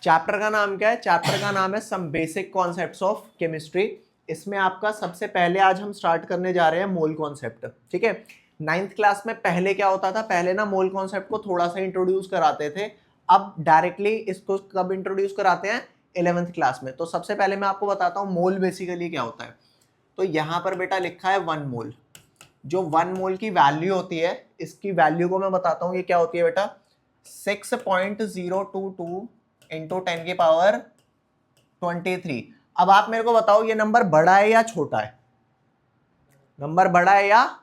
Chapter का नाम क्या है? चैप्टर का नाम है some basic concepts of chemistry. इसमें आपका सबसे पहले आज हम स्टार्ट करने जा रहे हैं मोल कॉन्सेप्ट। ठीक है, 9th क्लास में पहले क्या होता था, पहले ना मोल कॉन्सेप्ट को थोड़ा सा इंट्रोड्यूस कराते थे, अब डायरेक्टली इसको कब इंट्रोड्यूस कराते हैं? 11th क्लास में। तो सबसे पहले मैं आपको बताता हूँ मोल बेसिकली क्या होता है। तो यहाँ पर बेटा लिखा है 1 मोल। जो 1 मोल की वैल्यू होती है, इसकी वैल्यू को मैं बताता हूँ, ये क्या होती है बेटा? 6.022 इंटू 10 की पावर 23। अब आप मेरे को बताओ ये नंबर बड़ा है या छोटा है? नंबर बड़ा है या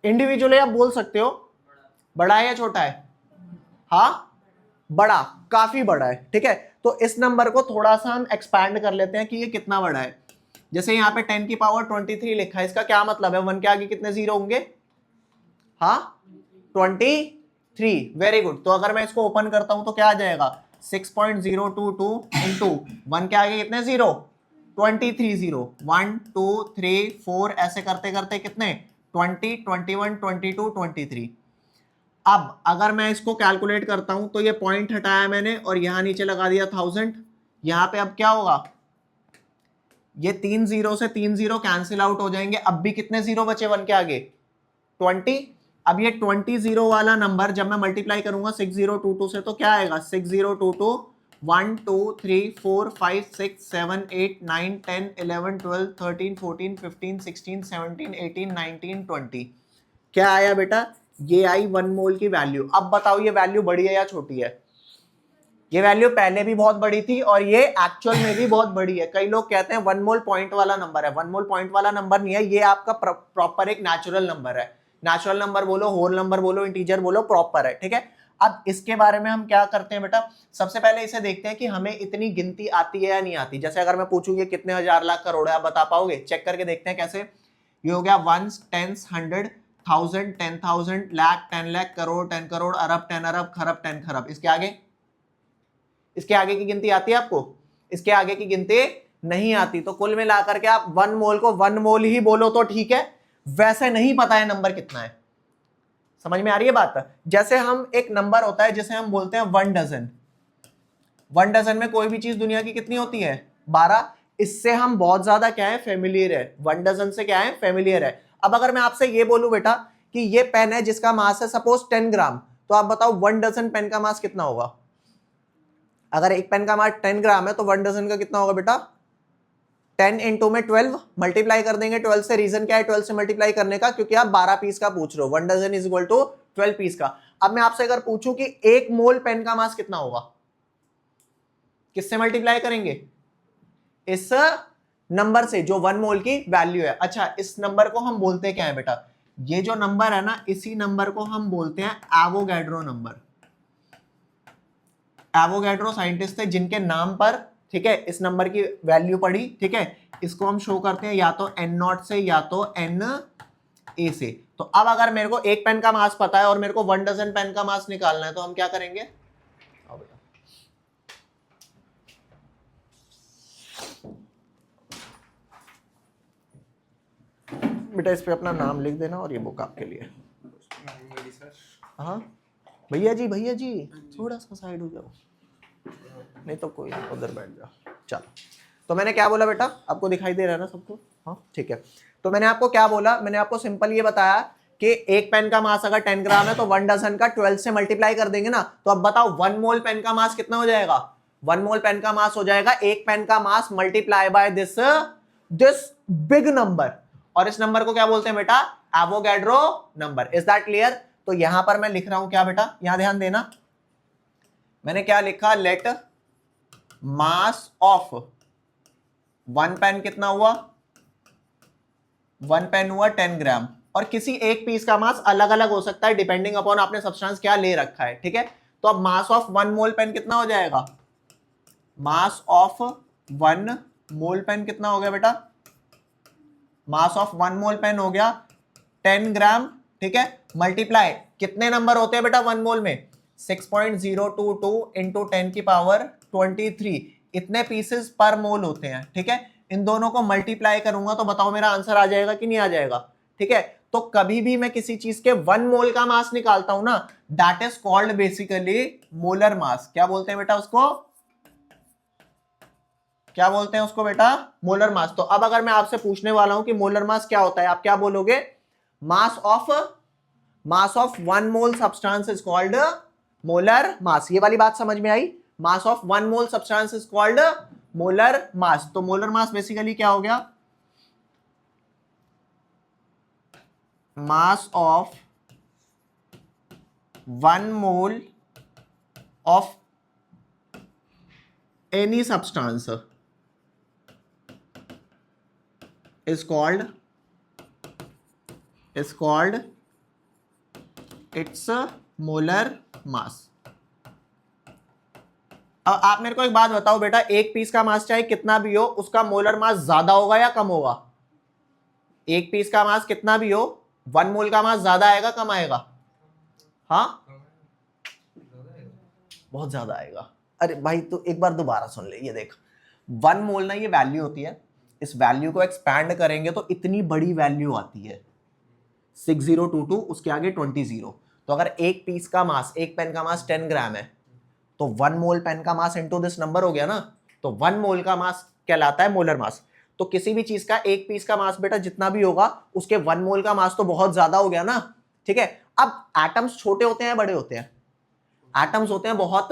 इंडिविजुअली आप बोल सकते हो, बड़ा है या छोटा है? हाँ, बड़ा, काफी बड़ा है। ठीक है, तो इस नंबर को थोड़ा सा हम एक्सपैंड कर लेते हैं कि ये कितना बड़ा है। जैसे यहाँ पे 10 की पावर 23 लिखा है, इसका क्या मतलब है? 1 के आगे कितने जीरो होंगे? हाँ, 23। Very good. तो अगर मैं इसको ओपन करता हूं तो क्या आ जाएगा? 6.022 इंटू 1 के आगे कितने जीरो? 23 जीरो। 1 2 3 4 ऐसे करते करते कितने? 20 21 22 23। अब अगर मैं इसको कैलकुलेट करता हूं तो ये पॉइंट हटाया मैंने और यहां नीचे लगा दिया 1000। यहां पे अब क्या होगा? ये 3 जीरो से 3 जीरो कैंसिल आउट हो जाएंगे। अब भी कितने जीरो बचे 1 के आगे? 20। अब ये 20 जीरो वाला नंबर जब मैं मल्टीप्लाई करूंगा 6022 से तो क्या आएगा? 6022 1 2 3 4 5 6 7 8 9 10 11 12 13 14 15 16 17 18 19 20। क्या आया बेटा? ये आई 1 मोल की वैल्यू। अब बताओ ये वैल्यू बड़ी है या छोटी है? ये वैल्यू पहले भी बहुत बड़ी थी और ये एक्चुअल में भी बहुत बड़ी है। कई लोग कहते हैं 1 मोल पॉइंट वाला नंबर है। 1 मोल पॉइंट वाला नंबर नहीं है, ये आपका प्रॉपर एक नेचुरल नंबर है। नेचुरल नंबर बोलो, होल नंबर बोलो, इंटीजर बोलो, प्रॉपर है। ठीक है, अब इसके बारे में हम क्या करते हैं बेटा? सबसे पहले इसे देखते हैं कि हमें इतनी गिनती आती है या नहीं आती। जैसे अगर मैं पूछूं ये कितने हजार लाख करोड़ है, आप बता पाओगे? चेक करके देखते हैं कैसे। ये हो गया वंस, टेंस, 100, 1000, 10,000, लाख, 10 लाख, करोड़, 10 करोड़, अरब, 10 अरब, खरब, 10 खरब। इसके आगे, इसके आगे की गिनती आती है आपको? इसके आगे की गिनती नहीं आती। तो कुल मिलाकर के आप 1 मोल को 1 मोल ही बोलो तो ठीक है, वैसे नहीं पता है नंबर कितना है। समझ में आ रही है बात? जैसे हम एक नंबर होता है जिसे हम बोलते हैं 1 डजन। 1 डजन में कोई भी चीज दुनिया की कितनी होती है? 12। इससे हम बहुत ज्यादा क्या है? फेमिलियर है। 1 डजन से क्या है? फेमिलियर है। अब अगर मैं आपसे ये बोलूं बेटा कि ये पेन है जिसका मास है सपोज 10 ग्राम, तो आप बताओ 1 डजन पेन का मास कितना होगा? अगर एक पेन का मास 10 ग्राम है तो 1 डजन का कितना होगा बेटा? 10 इंटू में 12 मल्टीप्लाई कर देंगे 12 से। रीजन क्या है 12 से मल्टीप्लाई करने का? क्योंकि आप 12 पीस का पूछ रहे हो। 1 dozen is equal to 12 piece का। अब मैं आपसे अगर पूछूं कि 1 मोल पेन का मास कितना होगा, किससे मल्टीप्लाई करेंगे? इस नंबर से जो 1 मोल की वैल्यू है। अच्छा, इस नंबर को हम बोलते क्या है बेटा? ये जो नंबर है ना, इसी नंबर को हम बोलते हैं एवोगैड्रो नंबर। एवोगैड्रो साइंटिस्ट थे जिनके नाम पर, ठीक है, इस नंबर की वैल्यू पड़ी। ठीक है, इसको हम शो करते हैं या तो n0 से या तो Na से। तो अब अगर मेरे को एक पेन का मास पता है और मेरे को 1 डजन पेन का मास निकालना है तो हम क्या करेंगे? बेटा इस पे अपना नाम लिख देना और ये बुक आपके लिए। हाँ भैया जी थोड़ा सा साइड हो जाओ, नहीं तो कोई उधर बैठ जाओ। चलो, तो मैंने क्या बोला बेटा? आपको दिखाई दे रहा है ना सबको? हाँ ठीक है। तो मैंने आपको क्या बोला? मैंने आपको सिंपल ये बताया कि एक पेन का मास अगर 10 ग्राम है तो 1 डजन का 12 से मल्टीप्लाई कर देंगे ना। तो अब बताओ 1 मोल पेन का मास कितना हो जाएगा? 1 मोल पेन का मास हो जाएगा एक पेन का मास multiply by this this big number. और इस नंबर को क्या बोलते हैं बेटा? Avogadro number. Is that clear? तो यहां पर मैं लिख रहा हूं क्या बेटा? यहां ध्यान देना, मैंने क्या लिखा? लेट मास ऑफ 1 पेन कितना हुआ? 1 पेन हुआ 10 ग्राम। और किसी एक पीस का मास अलग अलग हो सकता है डिपेंडिंग अपॉन आपने सब्सटेंस क्या ले रखा है। ठीक है, तो अब मास ऑफ 1 मोल पेन कितना हो जाएगा? मास ऑफ 1 मोल पेन कितना हो गया बेटा? मास ऑफ 1 मोल पेन हो गया 10 ग्राम। ठीक है, मल्टीप्लाई कितने नंबर होते हैं बेटा 1 मोल में? 6.022 इंटू 10 की पावर 23। इतने पीसेस पर मोल होते हैं। ठीक है, इन दोनों को मल्टीप्लाई करूंगा तो बताओ मेरा आंसर आ जाएगा कि नहीं आ जाएगा? ठीक है, तो कभी भी मैं किसी चीज के 1 मोल का मास निकालता हूं ना, that is called basically molar mass. क्या बोलते हैं बेटा उसको? क्या बोलते हैं उसको बेटा? Molar mass. तो अब अगर मैं आपसे पूछने वाला हूं कि मोलर मास क्या होता है, आप क्या बोलोगे? Mass of 1 mole substance is called molar mass. ये वाली बात समझ में आई? Mass of 1 mole substance is called molar mass. तो मोलर मास बेसिकली क्या हो गया? Mass of 1 mole of any substance is called its molar mass। अब आप मेरे को एक बात बताओ बेटा, एक पीस का मास चाहे कितना भी हो, उसका मोलर मास ज्यादा होगा या कम होगा? एक पीस का मास कितना भी हो, 1 मोल का मास ज्यादा आएगा कम आएगा? हाँ, बहुत ज्यादा आएगा। अरे भाई तो एक बार दोबारा सुन ले, ये देख 1 मोल ना ये वैल्यू होती है, इस वैल्यू को एक्सपैंड करेंगे तो इतनी बड़ी वैल्यू आती है 6022, उसके आगे 20। तो अगर एक पीस का मास, एक पेन का मास 10 ग्राम है, तो 1 मोल पेन का मास इनटू दिस नंबर हो गया ना, तो 1 मोल का मास कहलाता है मोलर मास। तो किसी भी चीज का एक पीस का मास बेटा जितना भी होगा, उसके 1 मोल का मास तो बहुत ज्यादा हो गया ना, ठीक है। अब एटम्स छोटे होते हैं बड़े होते हैं? एटम्स होते हैं बहुत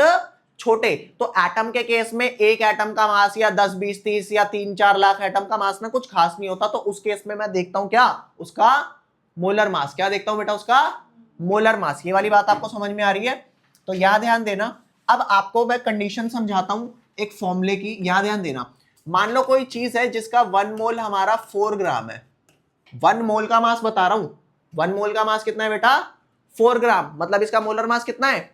छोटे। तो एटम के केस में एक एटम का मास या 10 20 30 या 3-4 लाख एटम का मास ना कुछ खास नहीं होता। तो उस केस में मैं देखता हूं क्या? उसका मोलर मास। क्या देखता हूं बेटा? उसका मोलर मास। ये वाली बात आपको समझ में आ रही है? तो यहां ध्यान देना। अब आपको मैं कंडीशन समझाता हूं एक फॉर्मूले की, यहां ध्यान देना। मान लो कोई चीज है जिसका 1 मोल हमारा 4 ग्राम है। 1 मोल का मास बता रहा हूं, 1 मोल का मास कितना है बेटा? 4 ग्राम। मतलब इसका मोलर मास कितना है?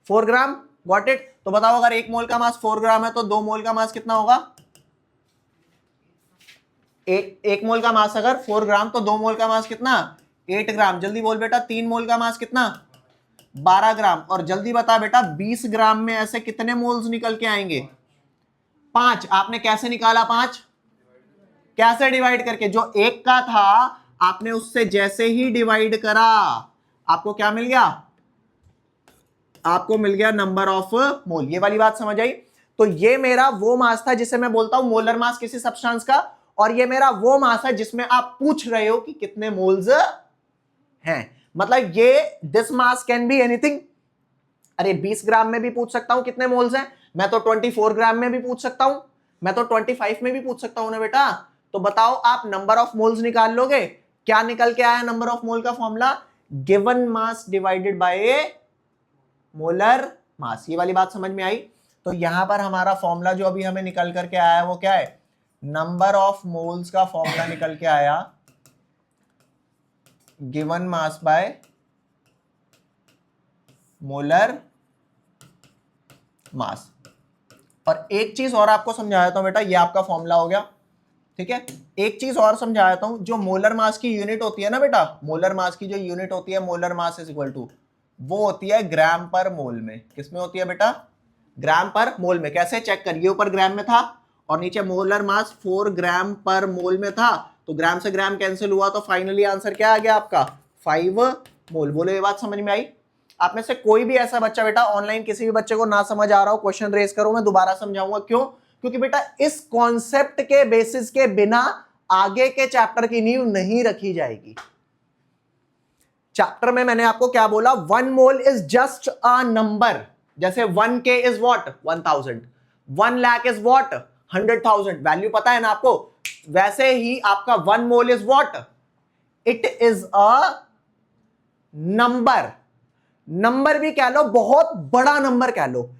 4 ग्राम। Got it? तो बताओ अगर 1 मोल का मास 4 ग्राम है तो 2 मोल का मास कितना होगा? एक मोल का मास अगर 4 ग्राम तो 2 मोल का मास कितना? 8 ग्राम। जल्दी बोल बेटा, 3 मोल का मास कितना? 12 ग्राम। और जल्दी बता बेटा 20 ग्राम में ऐसे कितने मोल्स निकल के आएंगे? 5। आपने कैसे निकाला 5? कैसे डिवाइड करके? जो एक का था आपने उससे जैसे ही डिवाइड करा, आपको क्या मिल गया? आपको मिल गया नंबर ऑफ मोल। ये वाली बात समझ आई? तो ये मेरा वो मास था जिसे मैं बोलता हूं मोलर मास किसी सब्सटेंस का, और ये मेरा वो मास है जिसमें आप पूछ रहे हो कि कितने मोल्स हैं। मतलब ये this mass can be anything. अरे 20 ग्राम में भी पूछ सकता हूं कितने मोल्स हैं, मैं तो 24 ग्राम में भी पूछ सकता हूं, मैं तो 25 में भी पूछ सकता हूं ना बेटा। तो बताओ आप नंबर ऑफ मोल्स निकाल लोगे? क्या निकल के आया नंबर ऑफ मोल का formula? Given mass divided by molar mass. ये वाली बात समझ में आई? तो यहां पर हमारा फॉर्मूला जो अभी हमें निकल करके आया वो क्या है? नंबर ऑफ मोल्स का फॉर्मूला निकल के आया गिवन मास बाय मोलर मास। और एक चीज और आपको समझाया था बेटा, ये आपका फॉर्मूला हो गया, ठीक है। एक चीज और समझाया हूं, जो मोलर मास की यूनिट होती है ना बेटा, मोलर मास की जो यूनिट होती है, molar mass is equal to, वो होती है ग्राम पर मोल में। किसमें होती है बेटा? ग्राम पर मोल में। कैसे चेक करिए? ऊपर ग्राम में था और नीचे मोलर मास 4 ग्राम पर मोल में था, तो ग्राम से ग्राम कैंसिल हुआ, तो फाइनली आंसर क्या आ गया आपका? 5 मोल। बोलो ये बात समझ में आई? आप में से कोई भी ऐसा बच्चा बेटा ऑनलाइन किसी भी बच्चे को ना समझ आ रहा हो, क्वेश्चन रेज करो, मैं दोबारा समझाऊंगा। क्यों? क्योंकि बेटा इस कॉन्सेप्ट के बेसिस के बिना आगे के चैप्टर की नींव नहीं रखी जाएगी। चैप्टर में मैंने आपको क्या बोला? 1 mole is just a number. जैसे 1K is what? 1000। 1 lakh is what? 100,000। Value पता है ना आपको? वैसे ही आपका 1 mole is what? It is a number. Number भी कह लो, बहुत बड़ा नंबर कह लो।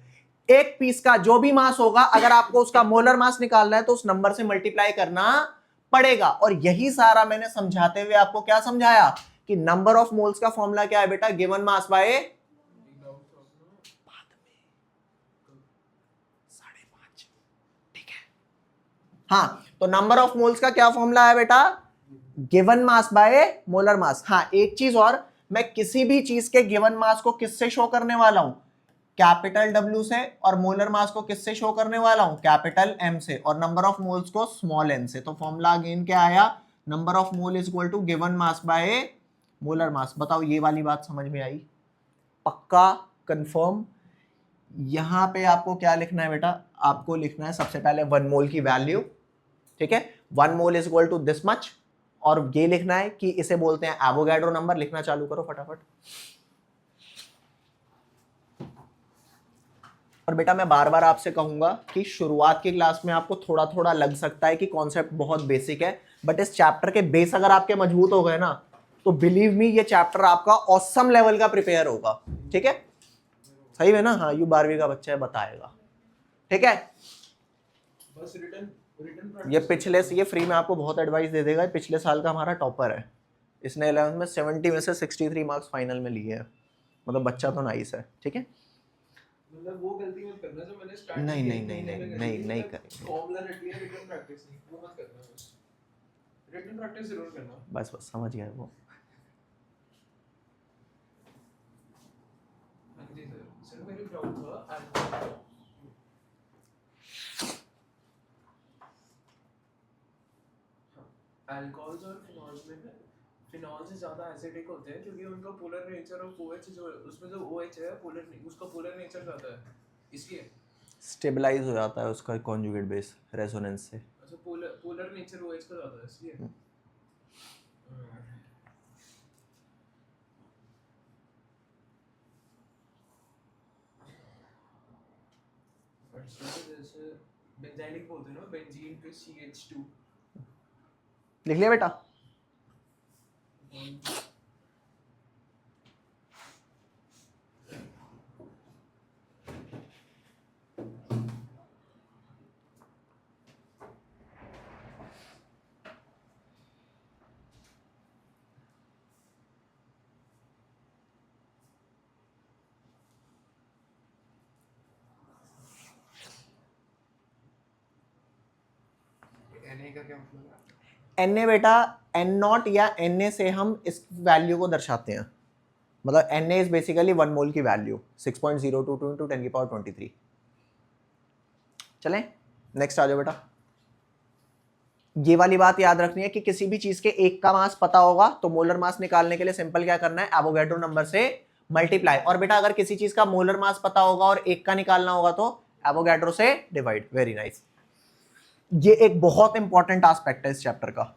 एक पीस का जो भी मास होगा, अगर आपको उसका मोलर मास निकालना है तो उस नंबर से मल्टीप्लाई करना पड़ेगा। और यही सारा मैंने समझाते हुए आपको क्या समझाया कि नंबर ऑफ मोल्स का फॉर्मूला क्या है बेटा? Given mass bye 5.5। ठीक है? हाँ, तो नंबर ऑफ मोल्स का क्या फॉर्मूला है बेटा? गिवन मास बाय मोलर मास। हाँ, एक चीज और, मैं किसी भी चीज के गिवन मास को किससे शो करने वाला हूं? कैपिटल W से। और मोलर मास को किससे शो करने वाला हूं? कैपिटल M से। और नंबर ऑफ मोल्स को स्मॉल n से। तो फॉर्मूला अगेन क्या आया? Number of mole is equal to given mass by molar mass. बताओ ये वाली बात समझ में आई? पक्का, कंफर्म? यहां पे आपको क्या लिखना है बेटा? आपको लिखना है सबसे पहले 1 मोल की वैल्यू, ठीक है, 1 mole is equal to this much, और ये लिखना है कि इसे बोलते हैं एवोगैड्रो नंबर। लिखना चालू करो फटाफट। और बेटा मैं बार बार आपसे कहूंगा कि शुरुआत की क्लास में आपको थोड़ा थोड़ा लग सकता है कि कॉन्सेप्ट बहुत बेसिक है, बट इस चैप्टर के बेस अगर आपके मजबूत हो गए ना, तो बिलीव मी ये चैप्टर आपका ऑसम लेवल का प्रिपेयर होगा, ठीक है? सही है ना? हाँ, यू 12वीं का बच्चा है, बताएगा, ठीक है? बस रिटर्न ये पिछले से, ये फ्री में आपको बहुत एडवाइस दे देगा। पिछले साल का हमारा टॉपर है, इसने 11th में 70 में से 63 मार्क्स फाइनल में लिए हैं। मतलब बच्चा तो नाइस है, ठीक है? मतलब वो गलती मत करना जो मैंने स्टार्ट नहीं नहीं नहीं नहीं नहीं नहीं करेंगे। फॉर्मूला रट लिया, रिटर्न प्रैक्टिस नहीं, वो मत करना। बस रिटर्न प्रैक्टिस जरूर करना। बस बस समझ गए वो। हाँ जी सर, सर मेरे डाउट था अल्कोहल्स और फिनॉल्स में ना, फिनॉल्स ज्यादा एसिडिक होते हैं क्योंकि उनका पोलर नेचर ऑफ OH जो उसमें जो OH है पोलर, उसका पोलर नेचर ज्यादा है, इसलिए स्टेबलाइज हो जाता है उसका कॉन्जुगेट बेस रेजोनेंस से। अच्छा पोलर नेचर OH का ज्यादा है इसलिए। जैसे बेंजाइलिक बोलते हैं ना, बेंजीन पे CH2 लिख लिया बेटा? Na का क्या मतलब है? Na बेटा N0 या Na से हम इस वैल्यू को दर्शाते हैं। मतलब Na इज बेसिकली 1 मोल की वैल्यू 6.022 into 10 की पावर 23। चलें नेक्स्ट आ जाओ बेटा। ये वाली बात याद रखनी है कि किसी भी चीज के एक का मास पता होगा तो मोलर मास निकालने के लिए सिंपल क्या करना है, एवोगैड्रो नंबर से मल्टीप्लाई। और बेटा अगर किसी चीज का मोलर मास पता होगा और एक का निकालना होगा तो एवोगैड्रो से डिवाइड। Very nice. ये एक बहुत इंपॉर्टेंट एस्पेक्ट है इस चैप्टर का।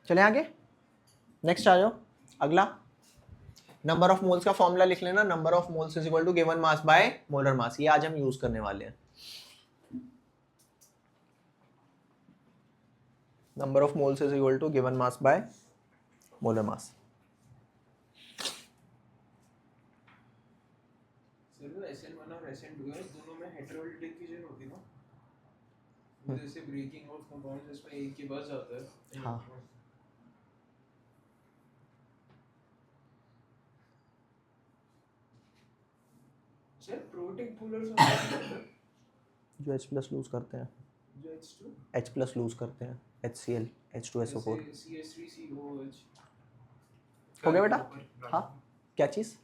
चले आगे नेक्स्ट आ जाओ। अगला नंबर ऑफ मोल्स का फॉर्मूला लिख लेना। Number of moles is equal to given mass by molar mass. ये आज हम यूज करने वाले हैं। Number of moles is equal to given mass by molar mass. Sir SN1 और SN2 है, दोनों में हेटेरोडाइट डिफ्यूजन होती है ना, जैसे ब्रेकिंग ऑफ कंपाउंड्स इसमें एक के पास जाता है। हाँ सर प्रोटिक पोलर्स जो H+ लूज करते हैं, जो H2 H+ लूज करते हैं, HCl H2SO4। CH3COH हो गया बेटा? हाँ क्या चीज?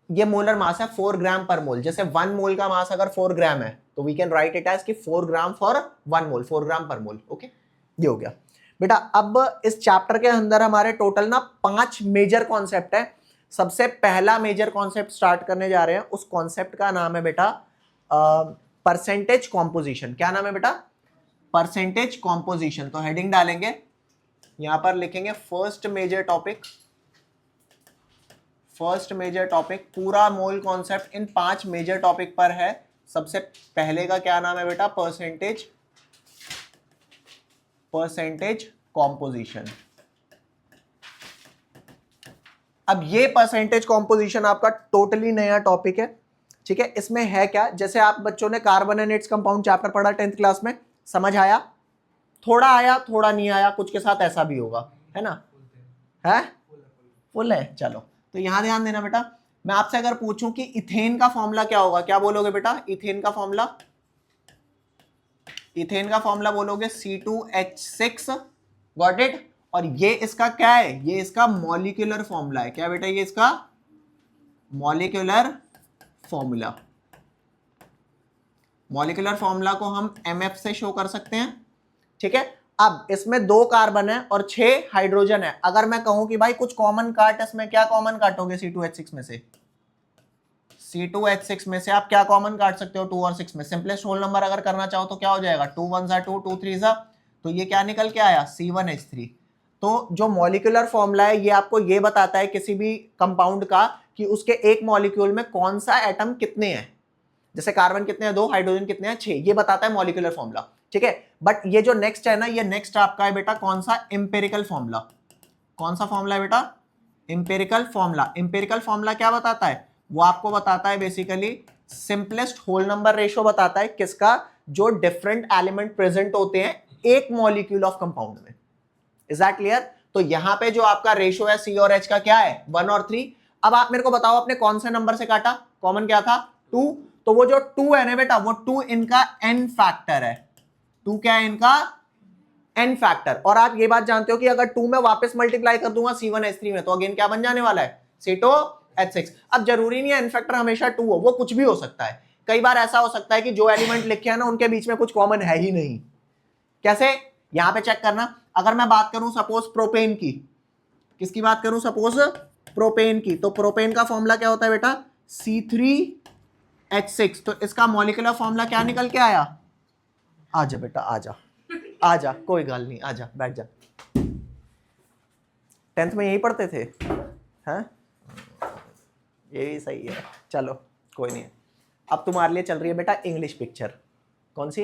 ये मोलर मास है 4 ग्राम पर मोल। जैसे 1 मोल का मास अगर 4 ग्राम है तो we can write it as कि 4 ग्राम फॉर 1 मोल, 4 ग्राम पर मोल। ओके ये हो गया बेटा। अब इस चैप्टर के अंदर हमारे टोटल ना 5 मेजर कॉन्सेप्ट है। सबसे पहला मेजर कॉन्सेप्ट स्टार्ट करने जा रहे हैं, उस कॉन्सेप्ट का नाम है बेटा परसेंटेज कॉम्पोजिशन। क्या नाम है बेटा? Percentage composition. तो हेडिंग डालेंगे, यहां पर लिखेंगे first major topic, first major topic, पूरा mole concept in 5 major topic पर है। सबसे पहले का क्या नाम है बेटा? Percentage composition. अब ये परसेंटेज कॉम्पोजिशन आपका टोटली नया टॉपिक है, ठीक है। इसमें है क्या, जैसे आप बच्चों ने carbon and its compound chapter पढ़ा 10th क्लास में, समझ आया? थोड़ा आया थोड़ा नहीं आया, कुछ के साथ ऐसा भी होगा, है ना? है फुल है, चलो। तो यहां ध्यान देना बेटा, मैं आपसे अगर पूछूं कि इथेन का फॉर्मूला क्या होगा, क्या बोलोगे बेटा? इथेन का फॉर्मूला बोलोगे C2H6, गॉट इट। और ये इसका क्या है? ये इसका मॉलिक्यूलर फॉर्मूला है। क्या बेटा? ये इसका मॉलिक्यूलर फॉर्मूला। मॉलिक्यूलर फॉर्मूला को हम MF से शो कर सकते हैं, ठीक है। अब इसमें 2 कार्बन है और 6 हाइड्रोजन है। अगर मैं कहूं कि भाई कुछ कॉमन काट, इसमें क्या कॉमन काटोगे? C2H6 में से, C2H6 में से आप क्या कॉमन काट सकते हो? 2 और 6 में। सिंपलेस्ट होल नंबर अगर करना चाहो तो क्या हो जाएगा? 2 1 2, 2 3 जा, तो ये क्या निकल के आया? C1H3। तो जो मॉलिक्यूलर फॉर्मूला है ये आपको ये बताता है किसी भी कंपाउंड का कि उसके एक मॉलिक्यूल में कौन सा एटम कितने हैं। जैसे कार्बन कितने हैं? 2, हाइड्रोजन कितने हैं? 6। ये बताता है मॉलिक्यूलर फॉर्मूला, ठीक है। बट ये जो नेक्स्ट है ना, ये नेक्स्ट आपका है बेटा कौन सा? Empirical formula. कौन सा फॉर्मूला है बेटा? Empirical formula. एम्पिरिकल फॉर्मूला क्या बताता है? वो आपको बताता है basically simplest whole number ratio बताता है। किसका? जो डिफरेंट एलिमेंट प्रेजेंट होते हैं एक मॉलिक्यूल ऑफ कंपाउंड में। Is that clear? तो यहां पे जो आपका रेशियो है C और H का क्या है? 1 और 3। अब आप मेरे को बताओ आपने कौन से नंबर से काटा? कॉमन क्या था? 2। तो वो जो 2 है ना बेटा, वो 2 इनका n फैक्टर है। 2 क्या है इनका? n factor. और आप ये बात जानते हो कि अगर 2 में वापस मल्टीप्लाई कर दूंगा C1H3 में, तो अगेन क्या बन जाने वाला है? C2H6। अब जरूरी नहीं है n फैक्टर हमेशा 2 हो, वो कुछ भी हो सकता है। कई बार ऐसा हो सकता है कि जो एलिमेंट लिखे हैं ना उनके बीच में कुछ कॉमन है ही नहीं। कैसे? यहां पे चेक करना। अगर मैं बात करूं सपोज प्रोपेन की, किसकी बात करूं? सपोज प्रोपेन की, तो प्रोपेन का फॉर्मूला क्या होता है बेटा? C3H6। तो इसका मॉलिक्यूलर फॉर्मूला क्या निकल के आया? आजा बेटा आजा, आजा, कोई गल नहीं, आजा बैठ जा। 10th में यही पढ़ते थे, हैं? यही सही है, चलो कोई नहीं। अब तुम्हारे लिए चल रही है बेटा इंग्लिश पिक्चर। कौन सी?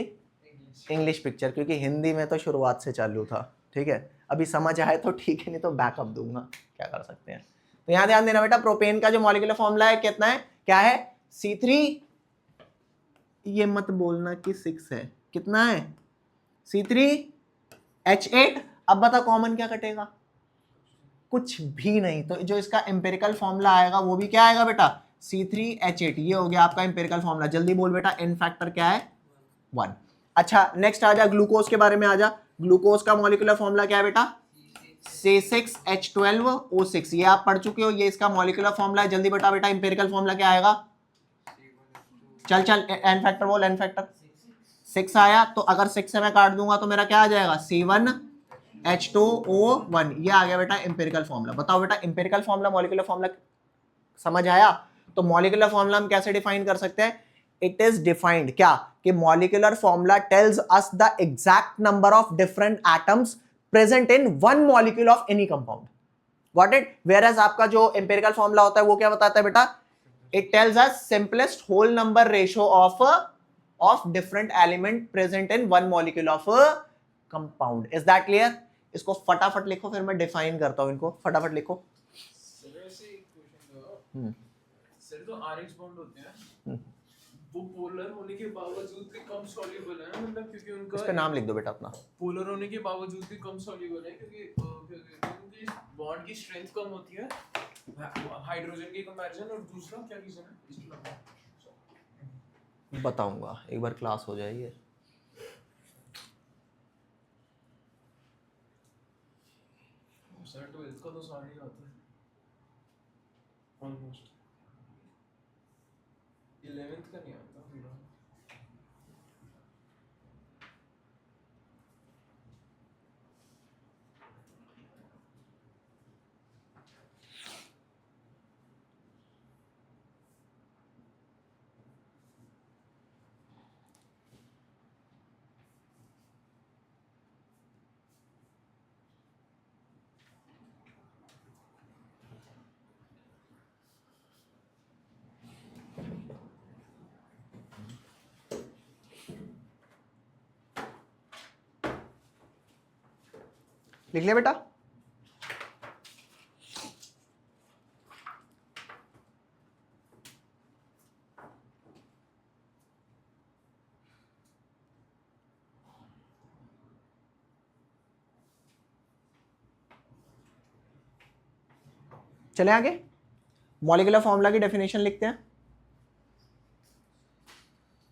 इंग्लिश पिक्चर, क्योंकि हिंदी में तो शुरुआत से चालू था, ठीक है। अभी समझ आए तो ठीक है, नहीं तो बैकअप दूंगा, क्या कर सकते हैं। तो यहां ध्यान देना बेटा, प्रोपेन का जो मॉलिक्यूलर फॉर्मूला है कितना है? क्या है? C3, ये मत बोलना कि 6 है, कितना है? C3H8। अब बता कॉमन क्या कटेगा? कुछ भी नहीं। तो जो इसका एम्पिरिकल फॉर्मूला आएगा वो भी क्या आएगा बेटा? C3H8। ये हो गया आपका एम्पिरिकल फॉर्मूला। जल्दी बोल बेटा, n फैक्टर क्या है? 1। अच्छा नेक्स्ट आ जा, ग्लूकोज के बारे में आ जा। ग्लूकोज का मॉलिक्यूलर फॉर्मूला क्या है बेटा? C6H12O6। ये आप पढ़ चुके हो, ये इसका मॉलिक्यूलर फॉर्मूला है। जल्दी बता बेटा एम्पिरिकल फॉर्मूला क्या आएगा? चल चल, n फैक्टर बोल, n फैक्टर। 6 आया, तो अगर 6 से मैं काट दूंगा तो मेरा क्या आ जाएगा? C1H2O1। ये आ गया बेटा एम्पिरिकल फॉर्मूला। बताओ बेटा एम्पिरिकल फॉर्मूला मॉलिक्यूलर फॉर्मूला समझ आया? तो मॉलिक्यूलर फॉर्मूला हम कैसे डिफाइन कर सकते हैं? इट इज डिफाइंड क्या कि molecular formula tells us the exact number of different atoms present in one molecule of any compound. Got it? Whereas आपका जो एम्पिरिकल फॉर्मूला होता है वो क्या बताता है बेटा? It tells us simplest whole number ratio of different element present in one molecule of compound. Is that clear? इसको फटाफट लिखो, फिर मैं डिफाइन करता हूं इनको। फटाफट लिखो। सर तो RH बॉन्ड होते हैं, वो पोलर होने के बावजूद भी कम सॉल्युबल है, मतलब क्योंकि उनका इस पे नाम लिख दो बेटा अपना। पोलर होने के बावजूद भी कम सॉल्युबल है क्योंकि उनकी बॉन्ड की स्ट्रेंथ कम होती है हाइड्रोजन के कंपैरिजन। और दूसरा क्या रीजन है इसके? बताऊंगा, एक बार क्लास हो जाएगी। सर 12th का तो सारे ही आता है ऑलमोस्ट, 11th का नहीं आता पूरा। लिख लिया बेटा? चले आगे, मॉलिक्यूलर फॉर्मूला की डेफिनेशन लिखते हैं।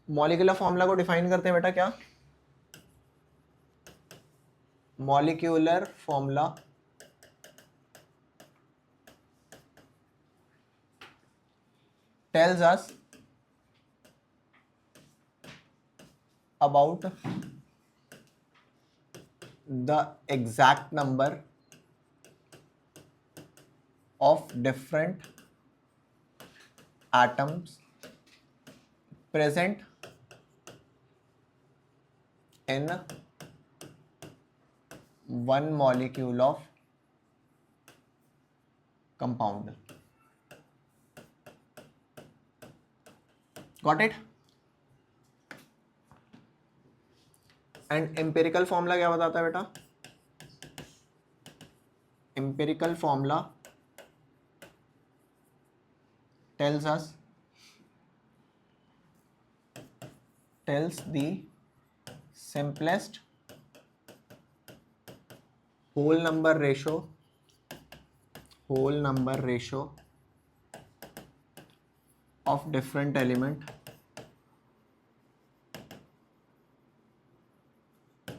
मॉलिक्यूलर फॉर्मूला को डिफाइन करते हैं बेटा क्या? Molecular formula tells us about the exact number of different atoms present in one molecule of compound. Got it? And empirical formula क्या बताता है बेटा? Empirical formula tells the simplest whole number ratio of different element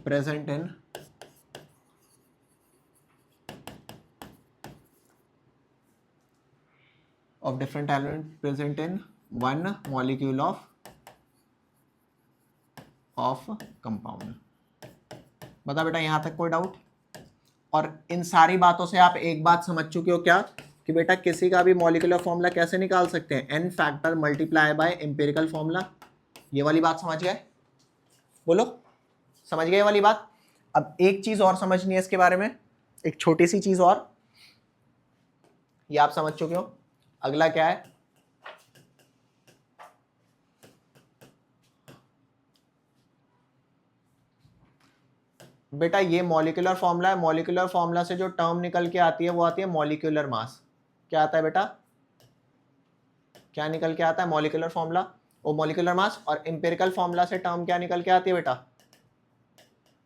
present in one molecule of compound. बता बेटा यहां तक कोई doubt? और इन सारी बातों से आप एक बात समझ चुके हो क्या, कि बेटा किसी का भी मॉलिक्यूलर फॉर्मूला कैसे निकाल सकते हैं? n factor multiply by empirical formula. ये वाली बात समझ गए? बोलो, समझ गए ये वाली बात? अब एक चीज और समझनी है इसके बारे में, एक छोटी सी चीज और, ये आप समझ चुके हो। अगला क्या है? बेटा ये मॉलिक्यूलर फॉर्मूला है, मॉलिक्यूलर फॉर्मूला से जो टर्म निकल के आती है वो आती है मॉलिक्यूलर मास। क्या आता है बेटा? क्या निकल के आता है? मॉलिक्यूलर फॉर्मूला वो मॉलिक्यूलर मास, और एम्पिरिकल फॉर्मूला से टर्म क्या निकल के आती है बेटा?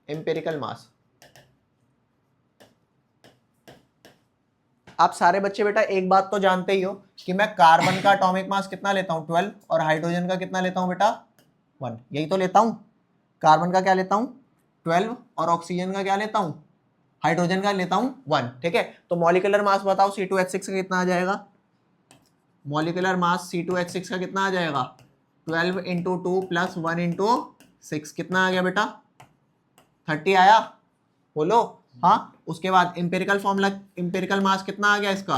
एम्पिरिकल मास। आप सारे बच्चे बेटा एक बात तो जानते ही हो कि मैं कार्बन का एटॉमिक मास कितना लेता हूं 12, और हाइड्रोजन का कितना लेता हूं बेटा 1, यही तो लेता हूं। कार्बन का क्या लेता हूं 12, और ऑक्सीजन का क्या लेता हूं, हाइड्रोजन का लेता हूं 1, ठीक है। तो मॉलिक्यूलर मास बताओ C2H6 का कितना आ जाएगा? मॉलिक्यूलर मास C2H6 का कितना आ जाएगा? 12 इंटू 2 प्लस 1 इंटू 6, कितना आ गया बेटा? 30 आया? बोलो हाँ। उसके बाद इंपेरिकल फॉर्मूला, इंपेरिकल मास कितना आ गया इसका?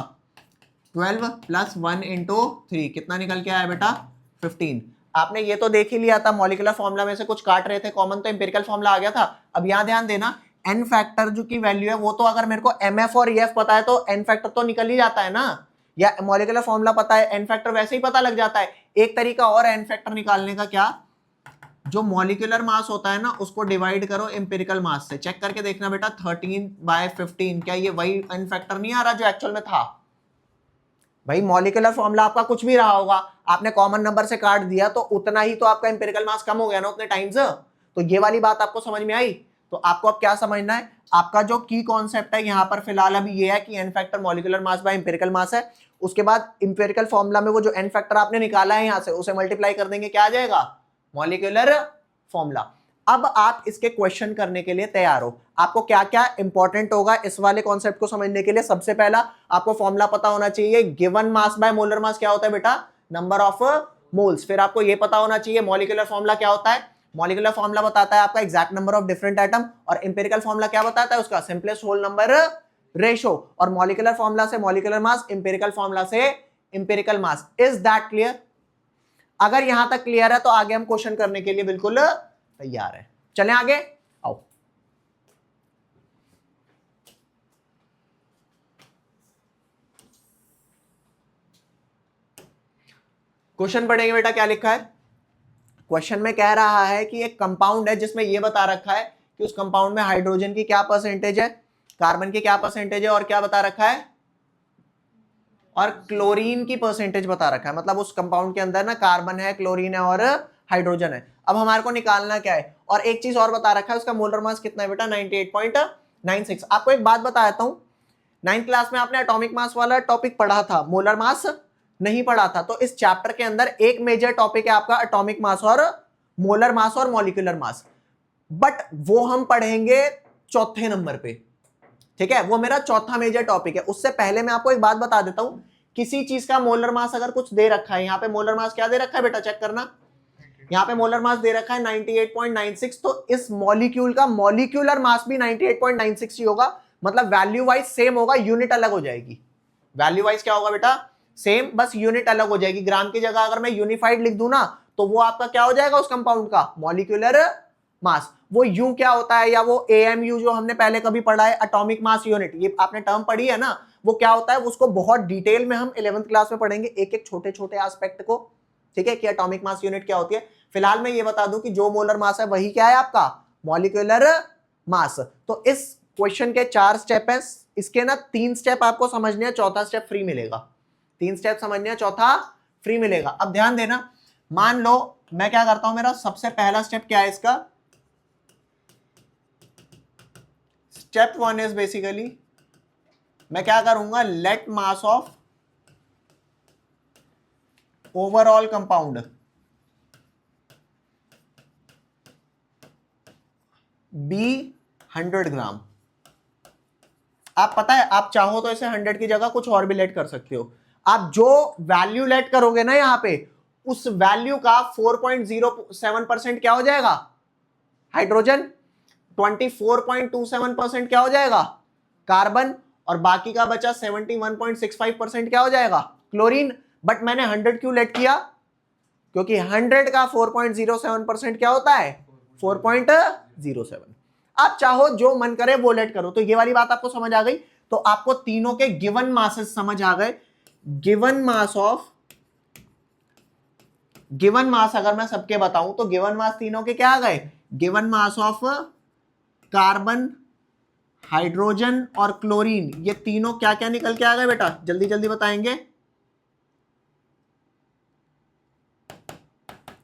12 प्लस 1 इंटू 3, कितना निकल के आया बेटा? 15। आपने ये तो देख ही लिया था, मॉलिक्यूलर फॉर्मूला में से कुछ काट रहे थे कॉमन, तो इंपेरिकल फॉर्मूला आ गया था। अब यहाँ ध्यान देना, एन फैक्टर जो की वैल्यू है वो तो अगर मेरे को एमएफ और ईएफ पता है तो एन फैक्टर तो निकल ही जाता है ना, या मॉलिक्यूलर फॉर्मूला पता है एन फैक्टर वैसे ही पता लग जाता है। एक तरीका और एन फैक्टर निकालने का, क्या? जो मॉलिक्यूलर मास होता है ना उसको डिवाइड करो एम्पिरिकल मास से, चेक करके देखना बेटा 13/15, क्या ये वही एन फैक्टर नहीं आ रहा जो एक्चुअल में था? भाई मॉलिक्यूलर फॉर्मूला आपका कुछ भी रहा होगा, आपने कॉमन नंबर से काट दिया तो उतना ही तो आपका एम्पिरिकल मास कम हो गया ना उतने टाइम्स। तो ये वाली बात आपको समझ में आई? तो आपको अब क्या समझना है? आपका जो की कॉन्सेप्ट है यहाँ पर फिलहाल अभी ये है कि n factor molecular mass by empirical mass है। उसके बाद एम्पिरिकल फॉर्मूला में वो जो एन फैक्टर आपने निकाला है यहाँ से उसे मल्टीप्लाई कर देंगे, क्या आ जाएगा? Molecular formula. अब आप इसके क्वेश्चन करने के लिए तैयार हो। आपको क्या क्या इंपॉर्टेंट होगा इस वाले कॉन्सेप्ट को समझने के लिए? सबसे पहला आपको फॉर्मूला पता होना चाहिए, गिवन मास बाय मोलर मास क्या होता है बेटा? Number of moles. फिर आपको यह पता होना चाहिए मॉलिक्यूलर फॉर्मूला क्या होता है? मॉलिक्यूलर फॉर्मूला बताता है आपका exact number of different atom, और एम्पिरिकल फॉर्मूला क्या बताता है? उसका सिंपलेस्ट होल नंबर रेशो। और मॉलिक्यूलर फॉर्मूला से मॉलिक्यूलर मास, एम्पिरिकल फॉर्मूला से empirical mass. Is that clear? अगर यहां तक क्लियर है तो आगे हम क्वेश्चन करने के लिए बिल्कुल तैयार है। चलें आगे, आओ। क्वेश्चन पढ़ेंगे बेटा, क्या लिखा है क्वेश्चन में? कह रहा है कि एक कंपाउंड है जिसमें यह बता रखा है कि उस कंपाउंड में हाइड्रोजन की क्या परसेंटेज है? कार्बन की क्या परसेंटेज है और क्या बता रखा है, और क्लोरीन की परसेंटेज बता रखा है। मतलब उस कंपाउंड के अंदर ना कार्बन है, क्लोरीन है और हाइड्रोजन है। अब हमारे को निकालना क्या है, और एक चीज और बता रखा है, उसका मोलर मास कितना है बेटा, 98.96। आपको एक बात बता देता हूं, 9th क्लास में आपने एटॉमिक मास वाला टॉपिक पढ़ा था, मोलर मास नहीं पढ़ा था। तो इस चैप्टर के अंदर एक मेजर टॉपिक है आपका एटॉमिक मास और मोलर मास और मॉलिक्यूलर मास, बट वो हम पढ़ेंगे चौथे नंबर पे, ठीक है। वो मेरा चौथा मेजर टॉपिक है। उससे पहले मैं आपको एक बात बता देता हूं, किसी चीज का मोलर मास अगर कुछ दे रखा है, यहां पे मोलर मास क्या दे रखा है बेटा, चेक करना, यहां पे मोलर मास दे रखा है 98.96, तो इस मॉलिक्यूल का मॉलिक्यूलर मास भी 98.96 ही होगा। मतलब वैल्यू वाइज सेम होगा, यूनिट अलग हो जाएगी। वैल्यू वाइज क्या होगा बेटा, सेम, बस यूनिट अलग हो जाएगी। ग्राम की जगह अगर मैं यूनिफाइड लिख दूं ना, तो वो आपका क्या हो जाएगा उस कंपाउंड का, मॉलिक्यूलर मास। वो यू क्या होता है, या वो AMU जो हमने पहले कभी पढ़ा है, एटॉमिक मास यूनिट, ये आपने टर्म पढ़ी है ना, वो क्या होता है, उसको बहुत डिटेल में हम 11th क्लास में पढ़ेंगे, एक एक छोटे छोटे एस्पेक्ट को, ठीक है, कि एटॉमिक मास यूनिट क्या होती है। फिलहाल मैं ये बता दूं कि जो मोलर मास है वही क्या है आपका, मॉलिक्यूलर मास। तो इस क्वेश्चन के 4 स्टेप हैं, इसके ना 3 स्टेप आपको समझने हैं, चौथा स्टेप फ्री मिलेगा। 3 स्टेप समझने हैं, चौथा फ्री मिलेगा। अब ध्यान देना, मान लो मैं क्या करता हूं, मेरा सबसे पहला स्टेप क्या है इसका, स्टेप 1 इज बेसिकली मैं क्या करूंगा, let mass of overall compound be 100 gram. आप पता है, आप चाहो तो इसे 100 की जगह कुछ और भी लेट कर सकते हो। आप जो वैल्यू लेट करोगे ना यहां पे, उस वैल्यू का 4.07% क्या हो जाएगा, हाइड्रोजन, 24.27% क्या हो जाएगा, कार्बन, और बाकी का बचा 71.65% क्या हो जाएगा, क्लोरीन। बट मैंने 100 क्यों लेट किया, क्योंकि 100 का 4.07% क्या होता है, 4.07। आप चाहो जो मन करे वो लेट करो। तो ये वाली बात आपको समझ आ गई। तो आपको तीनों के गिवन मासेस समझ आ गए। गिवन मास अगर मैं सबके बताऊं तो गिवन मास तीनों के क्या आ गए, given mass of carbon, hydrogen और क्लोरीन, ये तीनों क्या क्या निकल के आ गए बेटा, जल्दी जल्दी बताएंगे।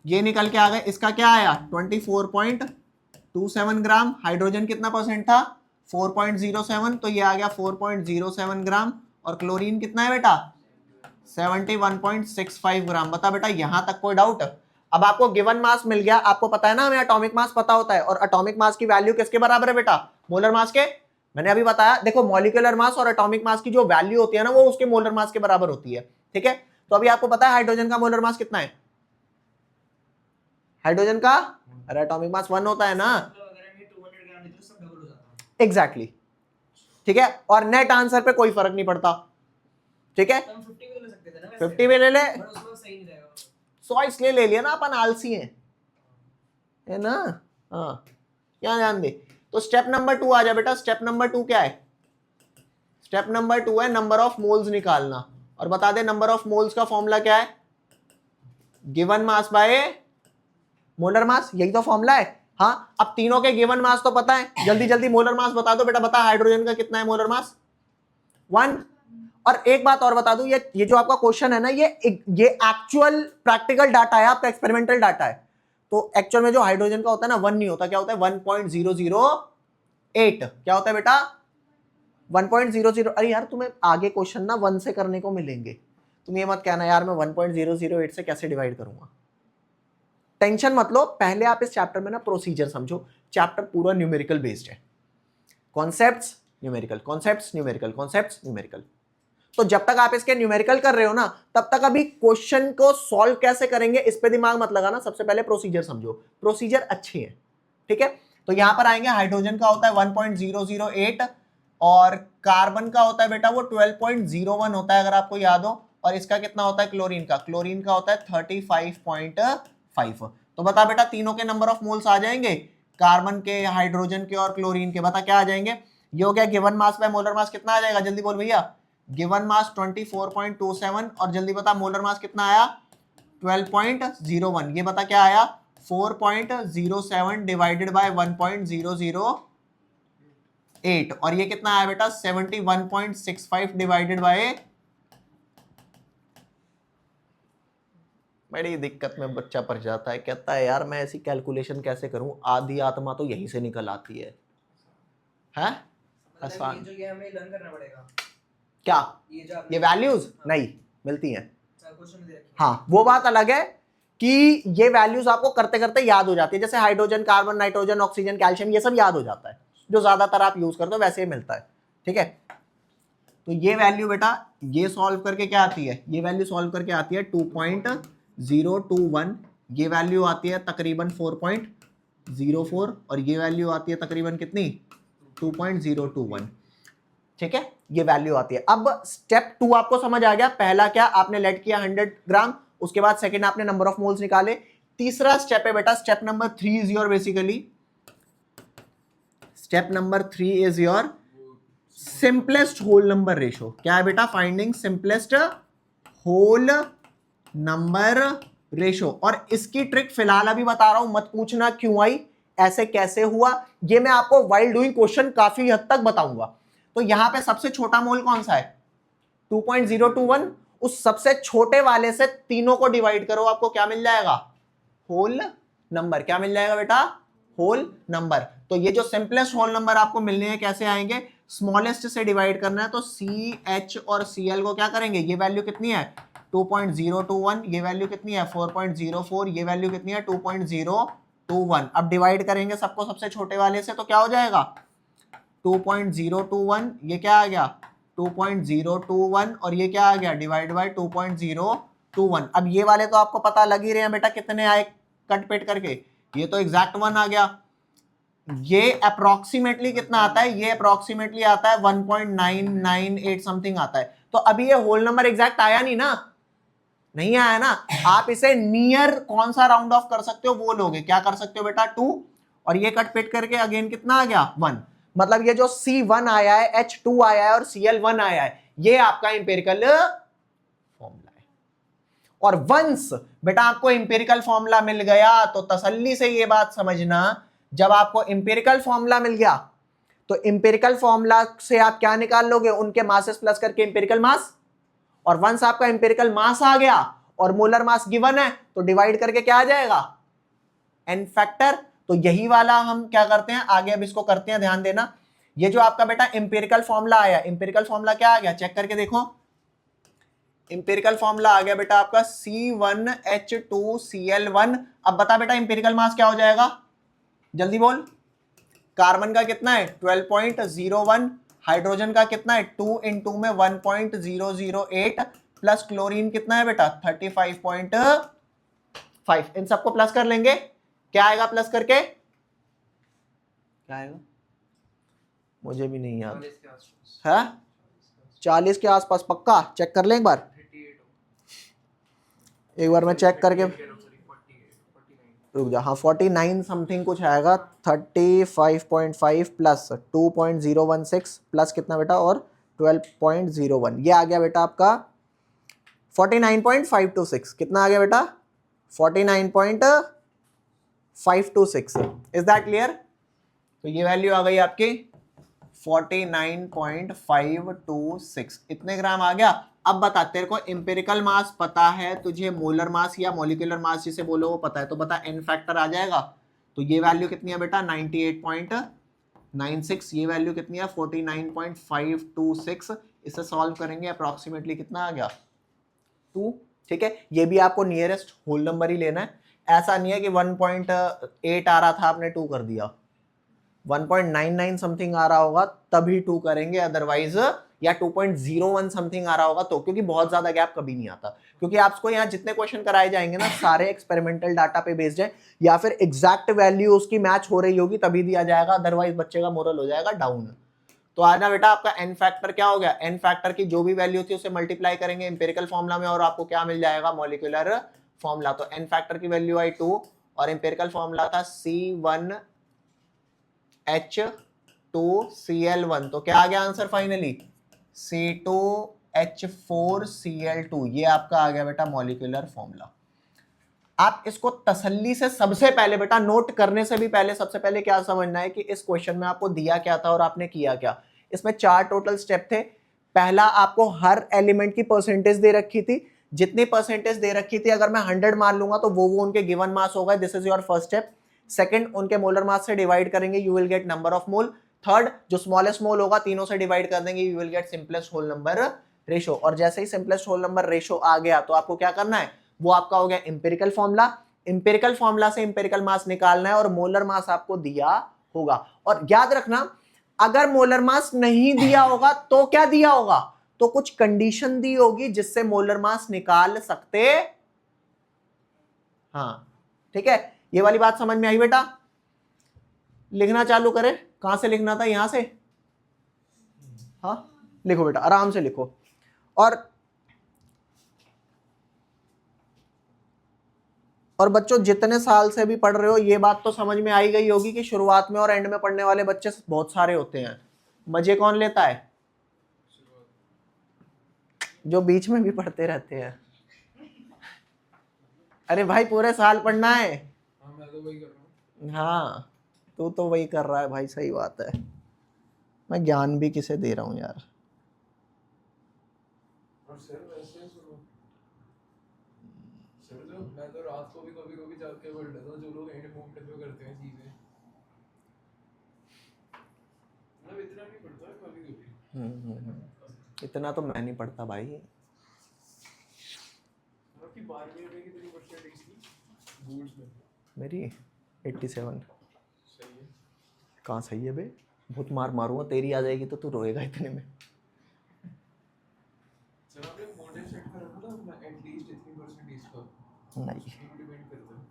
ये निकल के आ गए, इसका क्या आया 24.27 ग्राम, हाइड्रोजन कितना परसेंट था 4.07, तो ये आ गया 4.07 ग्राम, और क्लोरीन कितना है बेटा 71.65 ग्राम। बता बेटा यहां तक कोई डाउट। अब आपको गिवन मास मिल गया, आपको पता है ना हमें एटॉमिक मास पता होता है, और एटॉमिक मास की वैल्यू किसके बराबर है बेटा, मोलर मास के। मैंने अभी बताया, देखो मॉलिक्यूलर मास और एटॉमिक मास की जो वैल्यू होती है ना, वो उसके मोलर मास के बराबर होती है, ठीक है। तो अभी आपको पता है हाइड्रोजन का मोलर मास कितना है, हाइड्रोजन का, अरे एटॉमिक मास 1 होता है ना, एग्जैक्टली, ठीक है। और नेट आंसर पे कोई फर्क नहीं पड़ता, ठीक है। 50 में ले ले, 100 इसलिए ले लिया ना, अपन आलसी है ना, हाँ, क्या ध्यान दे। तो स्टेप नंबर 2 आ जा बेटा। स्टेप नंबर 2 क्या है, स्टेप नंबर 2 है नंबर ऑफ मोल्स निकालना। और बता दे नंबर ऑफ मोल्स का फॉर्मूला क्या है, गिवन मास बाय मोलर मास, यही तो फॉर्मूला है। हाँ, अब तीनों के गिवन मास तो पता है, जल्दी जल्दी मोलर मास बता दो बेटा। बता हाइड्रोजन का कितना है मोलर मास, 1। और एक बात और बता दूं, ये जो आपका क्वेश्चन है ना, ये एक्चुअल प्रैक्टिकल डाटा है, आपका एक्सपेरिमेंटल डाटा है। तो एक्चुअल में जो हाइड्रोजन का होता है ना 1 नहीं होता, क्या होता है 1.008। क्या होता है बेटा 1.00। अरे यार तुम्हें आगे क्वेश्चन ना 1 से करने को मिलेंगे, तुम ये मत कहना यार मैं 1.008 से कैसे डिवाइड करूंगा। टेंशन मत लो, पहले आप इस चैप्टर में ना प्रोसीजर समझो। चैप्टर पूरा न्यूमेरिकल बेस्ड है, concepts numerical, concepts numerical, concepts numerical. तो जब तक आप इसके न्यूमेरिकल कर रहे हो ना, तब तक अभी क्वेश्चन को सॉल्व कैसे करेंगे इस पे दिमाग मत लगाना। सबसे पहले प्रोसीजर समझो, प्रोसीजर अच्छे हैं, ठीक है। तो यहां पर आएंगे, हाइड्रोजन का होता है 1.008 और कार्बन का होता है बेटा वो 12.01 होता है, अगर आपको याद हो। और इसका कितना होता है क्लोरीन का, क्लोरीन का होता है 35.5। तो बता बेटा तीनों के नंबर ऑफ मोल्स आ जाएंगे, कार्बन के, हाइड्रोजन के और क्लोरीन के। बता क्या आ जाएंगे, ये हो गया गिवन मास बाय मोलर मास, कितना आ जाएगा जल्दी बोल भैया। गिवन मास 24.27 और जल्दी बता मोलर मास कितना आया 12.01। ये बता क्या आया 4.07 डिवाइडेड बाय 1.008। 8 और ये कितना आया बेटा 71.65 डिवाइडेड बाय, बड़ी दिक्कत में बच्चा पड़ जाता है, कहता है यार मैं ऐसी कैलकुलेशन कैसे करूं, आधी आत्मा तो यहीं से निकल आती है आसान। जो ये हमें लर्न करना पड़ेगा क्या ये ये वैल्यूज नहीं मिलती हैं, क्वेश्चन में दे रखी है। हाँ वो बात अलग है कि ये वैल्यूज आपको करते करते याद हो जाती है, जैसे hydrogen, carbon, nitrogen, oxygen, calcium, ये सब याद हो जाता है, जो ज्यादातर आप यूज करते हो वैसे ही मिलता है, ठीक है। तो ये वैल्यू बेटा ये सॉल्व करके क्या आती है, ये वैल्यू सॉल्व करके आती है 2.021, ये वैल्यू आती है तकरीबन 4.04 और ये वैल्यू आती है तकरीबन कितनी 2.021, ठीक है, ये वैल्यू आती है। अब स्टेप 2 आपको समझ आ गया, पहला क्या आपने लेट किया 100 ग्राम, उसके बाद सेकंड आपने नंबर ऑफ मोल्स निकाले। तीसरा स्टेप है बेटा step number 3 is your basically, step number 3 is your simplest whole number ratio. क्या है बेटा, finding simplest whole number ratio. और इसकी ट्रिक फिलहाल अभी बता रहा हूं, मत पूछना क्यों आई, ऐसे कैसे हुआ, ये मैं आपको वाइल डूइंग क्वेश्चन काफी हद तक बताऊंगा। तो यहां पे सबसे छोटा मोल कौन सा है 2.021, उस सबसे छोटे वाले से तीनों को डिवाइड करो, आपको क्या मिल जाएगा होल नंबर। क्या मिल जाएगा बेटा होल नंबर। तो ये जो सिंपलेस्ट होल नंबर आपको मिलने हैं कैसे आएंगे, स्मॉलेस्ट से डिवाइड करना है, तो CH और CL को क्या करेंगे, ये वैल्यू कितनी है 2.021, ये वैल्यू कितनी है 4.04, ये वैल्यू कितनी है 2.021। अब डिवाइड करेंगे सबको सबसे छोटे वाले से, तो क्या हो जाएगा 2.021, ये क्या आ गया 2.021 और ये क्या आ गया डिवाइड बाय 2.021। अब ये वाले तो आपको पता लग ही रहे हैं बेटा कितने आए कट पेट करके, ये तो एग्जैक्ट 1 आ गया। ये अप्रोक्सीमेटली कितना आता है, ये अप्रोक्सीमेटली आता है 1.998 समथिंग आता है। तो अभी ये होल नंबर एग्जैक्ट आया नहीं ना, नहीं आया ना, आप इसे नियर कौन सा राउंड ऑफ कर सकते हो वो लोगे, क्या कर सकते हो बेटा 2 और ये कट पेट करके अगेन कितना आ गया 1। मतलब ये जो C1 आया है, H2 आया है और Cl1 आया है, ये आपका इंपेरिकल फॉर्मूला है। और वंस बेटा आपको इंपेरिकल फॉर्मूला मिल गया तो तसल्ली से ये बात समझना, जब आपको इंपेरिकल फॉर्मूला मिल गया तो इंपेरिकल फॉर्मूला से आप क्या निकाल लोगे, उनके मासेस प्लस करके इंपेरिकल मास। और वंस आपका इंपेरिकल मास आ गया और मोलर मास गिवन है तो डिवाइड करके क्या आ जाएगा n फैक्टर। तो यही वाला हम क्या करते हैं आगे, अब इसको करते हैं, ध्यान देना। ये जो आपका बेटा इंपेरिकल फॉर्मूला आया, इंपेरिकल फॉर्मूला क्या आ गया चेक करके देखो, इंपेरिकल फॉर्मूला आ गया बेटा आपका C1H2Cl1। अब बता बेटा इंपेरिकल मास क्या हो जाएगा, जल्दी बोल। कार्बन का कितना है 12.01, हाइड्रोजन का कितना है 2 × 2 में 1.008 प्लस क्लोरीन कितना है बेटा 35.5। इन सबको प्लस कर लेंगे, क्या आएगा प्लस करके, क्या आएगा मुझे भी नहीं याद है, 40 के आसपास पक्का, चेक कर ले एक बार मैं चेक करके रुक जा, हाँ 49 समथिंग कुछ आएगा, 35.5 प्लस 2.016 प्लस कितना बेटा और 12.01, ये आ गया बेटा आपका 49.526। कितना आ गया बेटा 49.526। Is that clear. तो ये वैल्यू आ गई आपकी 49.526, इतने ग्राम आ गया। अब बता तेरे को इंपेरिकल मास पता है, तुझे मोलर मास या मॉलिक्यूलर मास जिसे बोलो वो पता है, तो बता n फैक्टर आ जाएगा। तो ये वैल्यू कितनी है बेटा 98.96, ये वैल्यू कितनी है 49.526। इसे सॉल्व करेंगे अप्रोक्सीमेटली कितना आ गया 2, ठीक है। ये भी आपको नियरेस्ट होल नंबर ही लेना है, ऐसा नहीं है कि 1.8 आ रहा था आपने 2 कर दिया, 1.99 समथिंग आ रहा होगा तभी 2 करेंगे, अदरवाइज या 2.01 समथिंग आ रहा होगा तो, क्योंकि बहुत ज्यादा गैप कभी नहीं आता, क्योंकि आपको यहाँ जितने क्वेश्चन कराए जाएंगे ना सारे एक्सपेरिमेंटल डाटा पे बेस्ड है, या फिर एग्जैक्ट वैल्यू उसकी मैच हो रही होगी तभी दिया जाएगा, अदरवाइज बच्चे का मोरल हो जाएगा डाउन। तो आजा बेटा आपका n फैक्टर क्या हो गया, n फैक्टर की जो भी वैल्यू थी उसे मल्टीप्लाई करेंगे इंपेरिकल फॉर्मूला में और आपको क्या मिल जाएगा मॉलिक्यूलर फॉर्मूला। तो n फैक्टर की वैल्यू आई 2 और इंपेरिकल फॉर्मूला था C1H2Cl1, तो क्या आ गया आंसर फाइनली C2H4Cl2, ये आपका आ गया बेटा मॉलिक्यूलर फॉर्मूला। आप इसको तसल्ली से सबसे पहले बेटा नोट करने से भी पहले सबसे पहले क्या समझना है कि इस क्वेश्चन में आपको दिया क्या था और आपने किया क्या। इसमें 4 टोटल स्टेप थे। पहला, आपको हर एलिमेंट की परसेंटेज दे रखी थी, जितनी परसेंटेज दे रखी थी अगर मैं 100 मान लूंगा तो वो उनके गिवन मास होगा, this is your first step. Second, उनके मोलर मास से डिवाइड करेंगे, you will get number of mole. Third, जो स्मॉलेस्ट मोल होगा तीनों से डिवाइड कर देंगे, you will get simplest whole number ratio. और जैसे ही सिंपलेस्ट होल नंबर रेशो आ गया तो आपको क्या करना है, वो आपका हो गया इंपेरिकल फॉर्मूला। इंपेरिकल फॉर्मूला से इंपेरिकल मास निकालना है और मोलर मास आपको दिया होगा। और याद रखना, अगर मोलर मास नहीं दिया होगा तो क्या दिया होगा, तो कुछ कंडीशन दी होगी जिससे मोलर मास निकाल सकते। हाँ ठीक है, ये वाली बात समझ में आई बेटा। लिखना चालू करें, कहां से लिखना था, यहां से। हाँ लिखो बेटा, आराम से लिखो। और बच्चों जितने साल से भी पढ़ रहे हो ये बात तो समझ में आई गई होगी कि शुरुआत में और एंड में पढ़ने वाले बच्चे बहुत सारे होते हैं। मजे कौन लेता है, जो बीच में भी पढ़ते रहते हैं। अरे भाई पूरे साल पढ़ना है। हाँ मैं तो वही कर रहा हूँ। हाँ तू तो वही कर रहा है भाई, सही बात है। मैं ज्ञान भी किसे दे रहा हूँ यार। और सर वैसे सुनो सर, जो मैं तो रात को भी कभी कभी जाग के पढ़ लेता हूँ, जो लोग एंड मोमेंट पे करते हैं चीजें, मतलब इतना नहीं पढ़ता है कभी कभी। इतना तो मैं नहीं पढ़ता भाई। आपकी 12वीं में कितनी परसेंटेज थी बोर्ड्स में? मेरी 87। सही है। कहाँ सही है बे, बहुत मार मारूंगा, तेरी आ जाएगी तो तू रोएगा इतने में। सर आपने मॉडल सेट करा था ना अपना एटलीस्ट इतनी परसेंटेज का, नहीं ये भी डिपेंड करता है।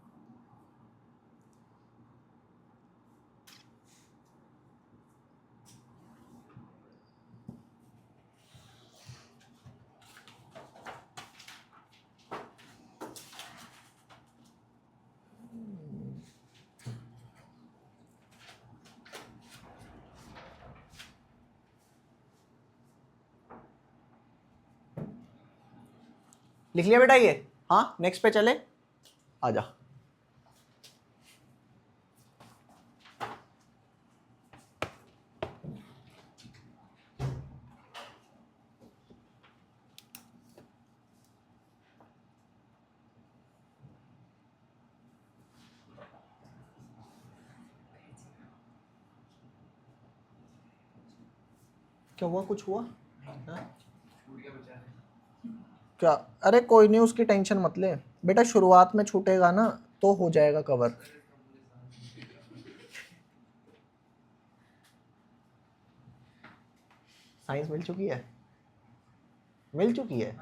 लिख लिया बेटा ये। हाँ नेक्स्ट पे चले, आजा। क्या हुआ, कुछ हुआ? हाँ? क्या, अरे कोई नहीं, उसकी टेंशन मत ले बेटा, शुरुआत में छूटेगा ना तो हो जाएगा कवर। साइंस मिल चुकी है, मिल चुकी है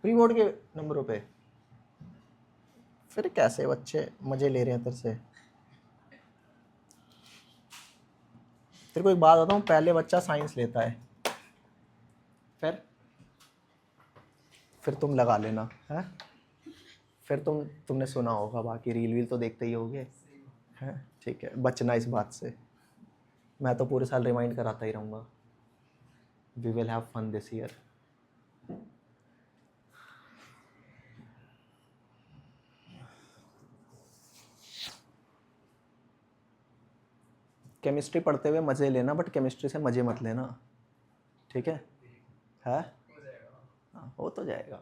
प्री बोर्ड के नंबरों पे। फिर कैसे बच्चे मजे ले रहे हैं तेरे से। तेरे को एक बात बताऊं, पहले बच्चा साइंस लेता है, फिर तुम लगा लेना है, फिर तुमने सुना होगा, बाकी रील वील तो देखते ही होगे हैं। ठीक है, बचना इस बात से, मैं तो पूरे साल रिमाइंड कराता ही रहूँगा। We will have fun this year. Chemistry पढ़ते हुए मज़े लेना, बट केमिस्ट्री से मज़े मत लेना, ठीक है? हाँ हो तो जाएगा।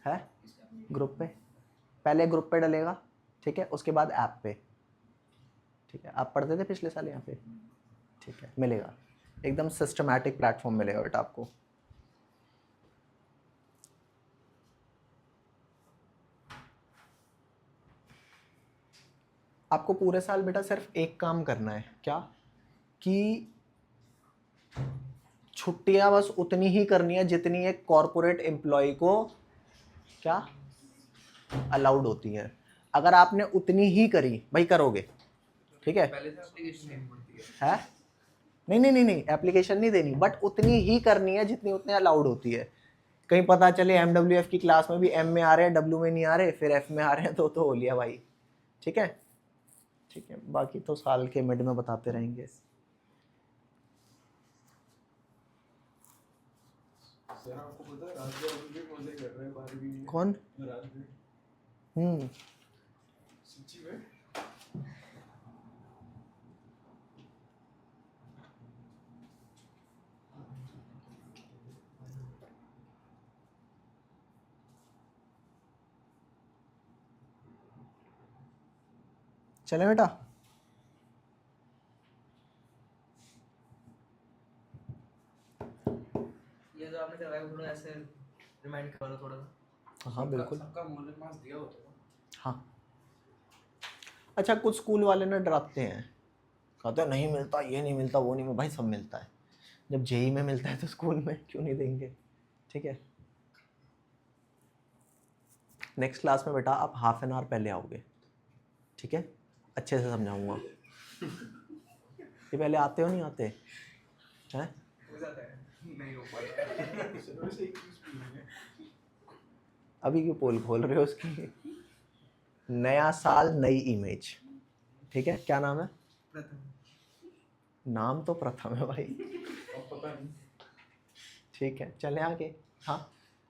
है ग्रुप पे, पहले ग्रुप पे डलेगा, ठीक है, उसके बाद ऐप पे, ठीक है। आप पढ़ते थे पिछले साल यहाँ पे, ठीक है, मिलेगा एकदम सिस्टमैटिक प्लेटफॉर्म मिलेगा बेटा आपको। आपको पूरे साल बेटा सिर्फ एक काम करना है, क्या कि छुट्टियां बस उतनी ही करनी है जितनी एक कॉरपोरेट एम्प्लॉय को क्या अलाउड होती है। अगर आपने उतनी ही करी भाई, करोगे, ठीक है? पहले से एप्लीकेशन देनी पड़ती है। है नहीं एप्लीकेशन नहीं देनी, बट उतनी ही करनी है जितनी उतने अलाउड होती है। कहीं पता चले MWF की क्लास में भी M में आ रहे हैं, W में नहीं आ रहे, फिर F में आ रहे हैं, तो हो लिया भाई, ठीक है? ठीक है, बाकी तो साल के मिड में बताते रहेंगे। सर आपको पता है रात को भी मजे कर रहे हैं 12वीं में। कौन? रात में सच्ची में चले बेटा। ये जो आपने करवाया थोड़ा ऐसे रिमाइंड करो थोड़ा सा। हाँ बिल्कुल। सबका मूल्य मास दिया होता है। हाँ अच्छा, कुछ स्कूल वाले ना डराते हैं, कहते हैं नहीं मिलता, ये नहीं मिलता, वो नहीं मिलता। भाई सब मिलता है। जब जेई में मिलता है तो स्कूल में क्यों नहीं देंगे? ठीक है। नेक्स्ट क्लास में बेटा आप हाफ एन आवर पहले आओगे, ठीक है? अच्छे से समझाऊंगा। ये पहले आते हो नहीं आते हैं? हो जाता है, नहीं हो पाता। सुनो से एक चीज पूछनी है। अभी क्यों पोल खोल रहे हो उसकी? नया साल नई इमेज, ठीक है? क्या नाम है? प्रथम। नाम तो प्रथम है भाई। अब पता नहीं। ठीक है, चले आगे। हाँ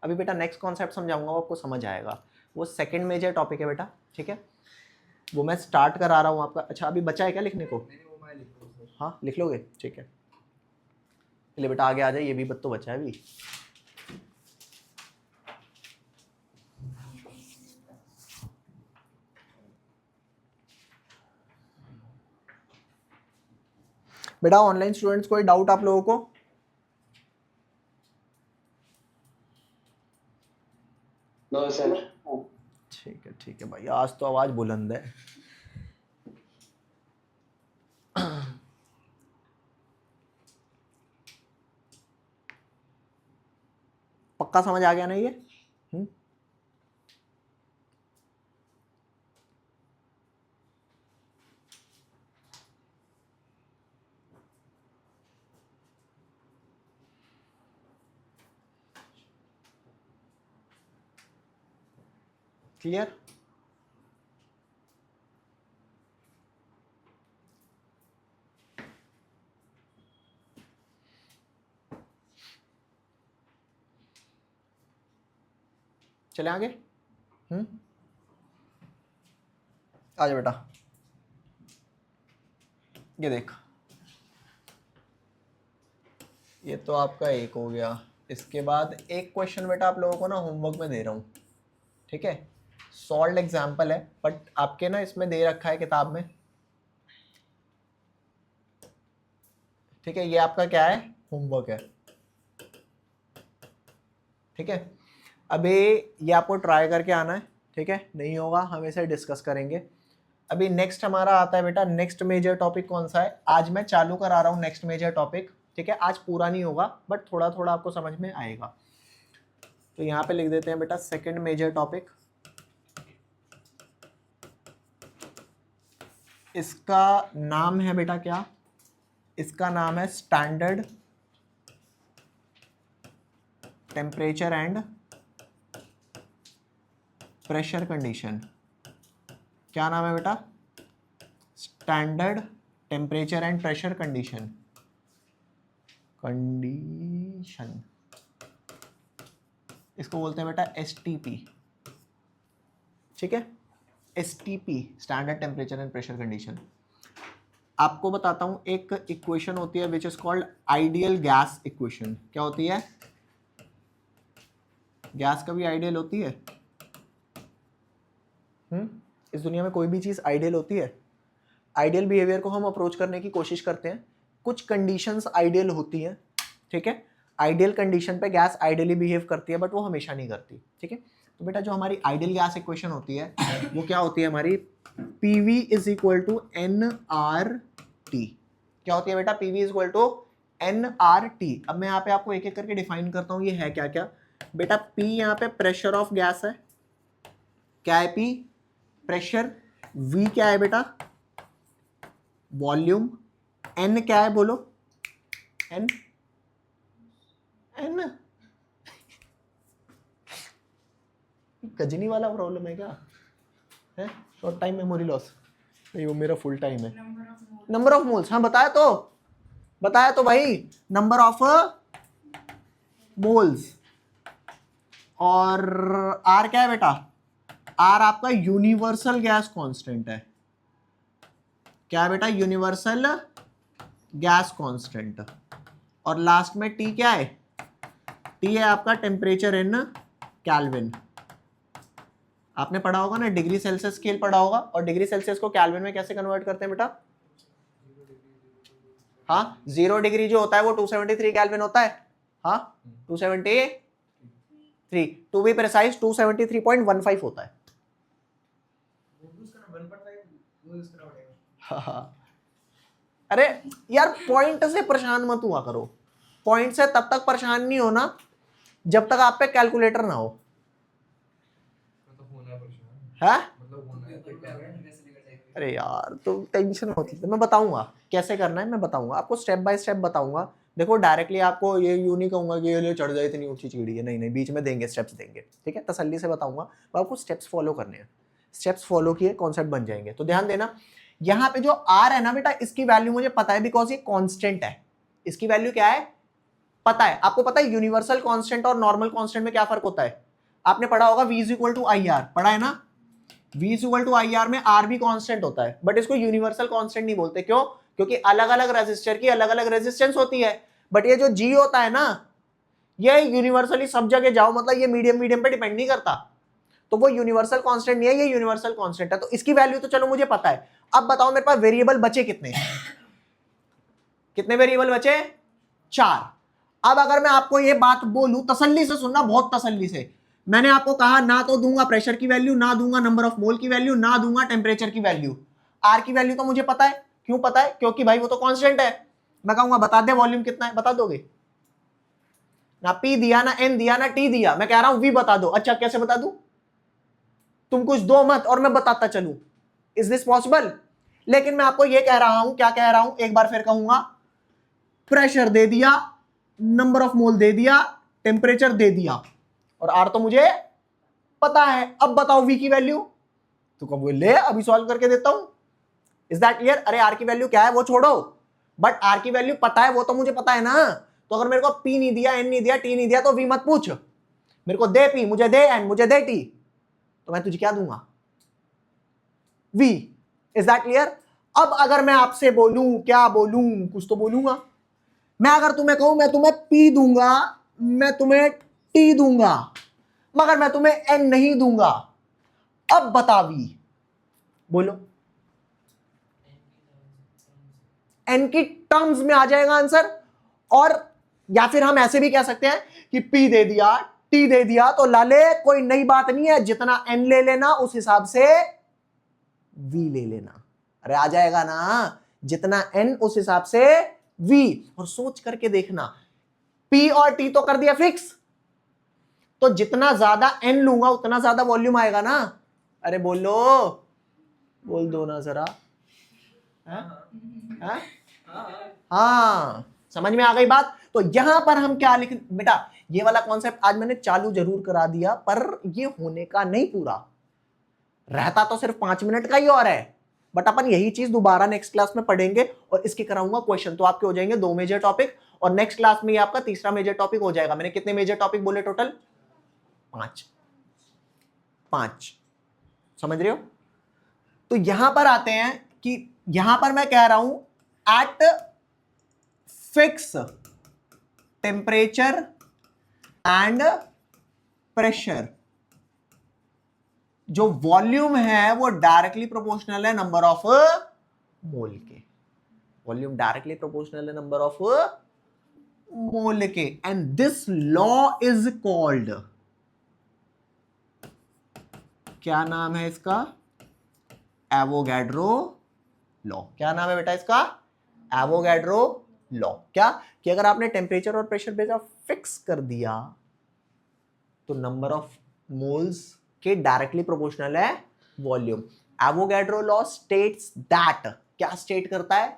अभी बेटा नेक्स्ट कॉन्सेप्ट समझाऊंगा, वो आपको समझ आएगा। वो सेकंड मेजर टॉपिक है बेटा, ठीक है? वो मैं स्टार्ट करा रहा हूँ आपका। अच्छा अभी बचा है क्या लिखने को? नहीं वो मैं लिख रहा हूँ। हाँ लिख लोगे, ठीक है। चलिए बेटा आगे आ जाए, ये भी तो बचा है अभी। बेटा ऑनलाइन स्टूडेंट्स कोई डाउट आप लोगों को? No sir. ठीक है भाई, आज तो आवाज बुलंद है। पक्का समझ आ गया ना ये? क्लियर? चले आगे। आ जा बेटा, ये देख, ये तो आपका एक हो गया। इसके बाद एक क्वेश्चन बेटा आप लोगों को ना होमवर्क में दे रहा हूँ, ठीक है? सॉल्व एग्जाम्पल है, बट आपके ना इसमें दे रखा है किताब में, ठीक है? ये आपका क्या है? होमवर्क है, ठीक है? अभी ये आपको ट्राई करके आना है, ठीक है? नहीं होगा हम इसे डिस्कस करेंगे। अभी नेक्स्ट हमारा आता है बेटा, नेक्स्ट मेजर टॉपिक कौन सा है? आज मैं चालू करा रहा हूँ नेक्स्ट मेजर टॉपिक, ठीक है? आज पूरा नहीं होगा बट थोड़ा थोड़ा आपको समझ में आएगा। तो यहाँ पे लिख देते हैं बेटा सेकंड मेजर टॉपिक। इसका नाम है बेटा क्या? इसका नाम है standard temperature and pressure condition. क्या नाम है बेटा? Standard temperature and pressure condition. इसको बोलते हैं बेटा STP, ठीक है? STP standard temperature and pressure condition. आपको बताता हूं, एक इक्वेशन होती है which is called ideal gas equation. क्या होती है? गैस कभी आइडियल होती है? इस दुनिया में कोई भी चीज आइडियल होती है? आइडियल बिहेवियर को हम अप्रोच करने की कोशिश करते हैं, कुछ कंडीशंस आइडियल होती हैं, ठीक है? आइडियल कंडीशन पे गैस आइडियली बिहेव करती है बट वो हमेशा नहीं करती, ठीक है? तो बेटा जो हमारी आइडियल गैस इक्वेशन होती है वो क्या होती है हमारी? PV is equal to NRT। क्या होती है बेटा? PV is equal to NRT। अब मैं यहाँ पे आपको एक एक करके डिफाइन करता हूँ ये है क्या क्या। बेटा P यहाँ पे प्रेशर ऑफ गैस है। क्या है P? प्रेशर। V क्या है बेटा? वॉल्यूम। N क्या है बोलो? N गजनी वाला प्रॉब्लम है क्या? है शॉर्ट टाइम मेमोरी लॉस? नहीं वो मेरा फुल टाइम है। नंबर ऑफ मोल्स, हाँ बताया तो भाई, नंबर ऑफ मोल्स। और R क्या है बेटा? आर आपका यूनिवर्सल गैस कांस्टेंट है। क्या है बेटा? Universal gas constant. और लास्ट में टी क्या है? टी है आपका टेम्परेचर इन केल्विन। आपने पढ़ा होगा ना, डिग्री सेल्सियस स्केल पढ़ा होगा, और डिग्री सेल्सियस को केल्विन में कैसे कन्वर्ट करते हैं बेटा? हाँ, 0 डिग्री जो होता है वो 273 केल्विन होता है। हाँ, 273, टू बी प्रिसाइज 273.15 होता है। हाँ। अरे यार, पॉइंट से परेशान मत हुआ करो। पॉइंट से तब तक परेशान नहीं होना जब तक आप पे कैलकुलेटर ना हो। है? अरे यार, तो टेंशन होती है। मैं बताऊंगा कैसे करना है, मैं बताऊंगा आपको, स्टेप बाय स्टेप बताऊंगा। देखो, डायरेक्टली आपको ये यूं नहीं कहूंगा कि ये चढ़ जाए इतनी ऊंची सीढ़ी है, नहीं नहीं, बीच में देंगे, स्टेप्स देंगे, ठीक है? तसल्ली से बताऊंगा, तो आपको स्टेप्स फॉलो करने हैं। स्टेप्स फॉलो किए, कॉन्सेप्ट बन जाएंगे। तो ध्यान देना, यहाँ पे जो आर है ना बेटा, इसकी वैल्यू मुझे पता है, बिकॉज ये कॉन्स्टेंट है। इसकी वैल्यू क्या है पता है आपको? पता है यूनिवर्सल कांस्टेंट और नॉर्मल कांस्टेंट में क्या फर्क होता है? आपने पढ़ा होगा V equal to I R, पढ़ा है ना? V equal to I R में R भी कांस्टेंट होता है, बट इसको यूनिवर्सल कांस्टेंट नहीं बोलते। क्यों? क्योंकि अलग अलग रेजिस्टर की अलग अलग रेजिस्टेंस होती है। बट ये जो G होता है ना, ये यूनिवर्सली सब जगह जाओ, मतलब ये मीडियम मीडियम पे डिपेंड नहीं करता, तो वो यूनिवर्सल कांस्टेंट नहीं है, ये यूनिवर्सल कांस्टेंट है। तो इसकी वैल्यू तो चलो मुझे पता है। अब बताओ मेरे पास वेरिएबल बचे कितने? कितने वेरिएबल बचे? 4। अब अगर मैं आपको ये बात बोलूं, तसल्ली से सुनना, बहुत तसल्ली से, मैंने आपको कहा ना तो दूंगा प्रेशर की वैल्यू, ना दूंगा नंबर ऑफ मोल की वैल्यू, ना दूंगा टेम्परेचर की वैल्यू। आर की वैल्यू तो मुझे पता है। क्यों पता है? क्योंकि भाई वो तो कांस्टेंट है। मैं कहूंगा बता दे वॉल्यूम कितना है, बता दोगे? ना पी दिया, ना एन दिया, ना टी दिया, मैं कह रहा हूं वी बता दो। अच्छा, कैसे बता दूं? तुम कुछ दो मत और मैं बताता चलूं। Is this possible? लेकिन मैं आपको यह कह रहा हूं, क्या कह रहा हूं, एक बार फिर कहूंगा, प्रेशर दे दिया, नंबर ऑफ मोल दे दिया, टेम्परेचर दे दिया, और आर तो मुझे पता है। अब बताओ वी की वैल्यू। तो कब ले, अभी सॉल्व करके देता हूं। Is that clear? अरे आर की वैल्यू क्या है वो छोड़ो, बट आर की वैल्यू पता है, वो तो मुझे पता है ना। तो अगर मेरे को पी नहीं दिया, एन नहीं दिया, टी नहीं दिया, तो वी मत पूछ। मेरे को दे पी, मुझे दे एन, मुझे दे टी, तो मैं तुझे क्या दूंगा? वी। Is that clear? अब अगर मैं आपसे बोलूं, क्या बोलूं, कुछ तो बोलूंगा। मैं अगर तुम्हें कहूं मैं तुम्हें पी दूंगा, मैं तुम्हें टी दूंगा, मगर मैं तुम्हें एन नहीं दूंगा, अब बता वी। बोलो। एन की टर्म्स में आ जाएगा आंसर। और या फिर हम ऐसे भी कह सकते हैं कि पी दे दिया, टी दे दिया, तो लाले कोई नई बात नहीं है, जितना एन ले लेना उस हिसाब से वी ले लेना। अरे आ जाएगा ना, जितना एन उस हिसाब से वी। और सोच करके देखना, पी और टी तो कर दिया फिक्स, तो जितना ज्यादा एन लूंगा उतना ज्यादा वॉल्यूम आएगा ना। अरे बोलो, बोल दो ना जरा। हाँ, समझ में आ गई बात? तो यहां पर हम क्या लिख, बेटा ये वाला कॉन्सेप्ट आज मैंने चालू जरूर करा दिया, पर ये होने का नहीं पूरा रहता, तो सिर्फ 5 मिनट का ही और है। बट अपन यही चीज दोबारा नेक्स्ट क्लास में पढ़ेंगे, और इसके कराऊंगा क्वेश्चन। तो आपके हो जाएंगे 2 मेजर टॉपिक, और नेक्स्ट क्लास में ये आपका तीसरा मेजर टॉपिक हो जाएगा। मैंने कितने मेजर टॉपिक बोले टोटल? 5। समझ रहे हो? तो यहां पर आते हैं कि यहां पर मैं कह रहा हूं eight fix temperature and pressure, जो वॉल्यूम है वो डायरेक्टली प्रोपोर्शनल है नंबर ऑफ मोल के। वॉल्यूम डायरेक्टली प्रोपोर्शनल है नंबर ऑफ मोल के, and this law is called, क्या नाम है इसका? Avogadro law. क्या नाम है बेटा इसका? Avogadro law. क्या कि अगर आपने टेम्परेचर और प्रेशर बेजा फिक्स कर दिया, तो नंबर ऑफ मोल्स के डायरेक्टली प्रोपोर्शनल है volume. Avogadro law states that, क्या स्टेट करता है?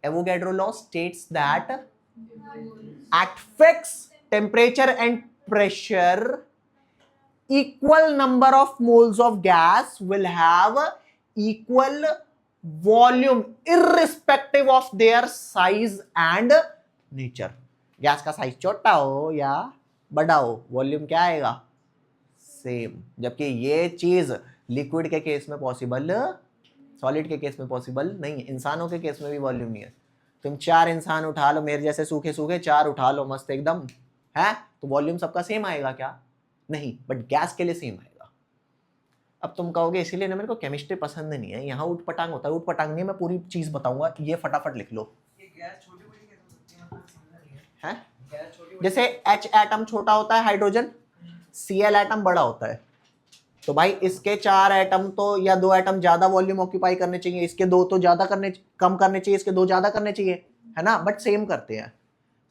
Avogadro law states that at fix temperature and pressure, equal number of moles of gas will have equal volume irrespective of their size and nature. Gas का size छोटा हो या बड़ा हो, volume क्या आएगा? सेम, जबकि ये चीज लिक्विड के केस में पॉसिबल, सॉलिड के केस में पॉसिबल नहीं है। इंसानों के केस में भी वॉल्यूम नहीं है। तुम 4 इंसान उठा लो, मेरे जैसे सूखे सूखे 4 उठा लो मस्त एकदम, है तो वॉल्यूम सबका सेम आएगा क्या? नहीं, बट गैस के लिए सेम आएगा। अब तुम कहोगे इसीलिए ना मेरे को केमिस्ट्री पसंद नहीं है, यहाँ उठ पटांग होता है। उठ पटांग नहीं है, मैं पूरी चीज बताऊंगा, ये फटाफट लिख लो। ये गैस छोटी बड़ी कैसे हो सकती है, मतलब समझा नहीं है। है गैस छोटी बड़ी जैसे H एटम छोटा होता है, हाइड्रोजन, Cl एटम बड़ा होता है, तो भाई इसके 4 एटम तो या 2 एटम ज्यादा वॉल्यूम ऑक्यूपाई करने चाहिए, इसके 2 तो ज्यादा कम करने चाहिए, इसके 2 ज्यादा करने चाहिए, है ना, बट सेम करते हैं।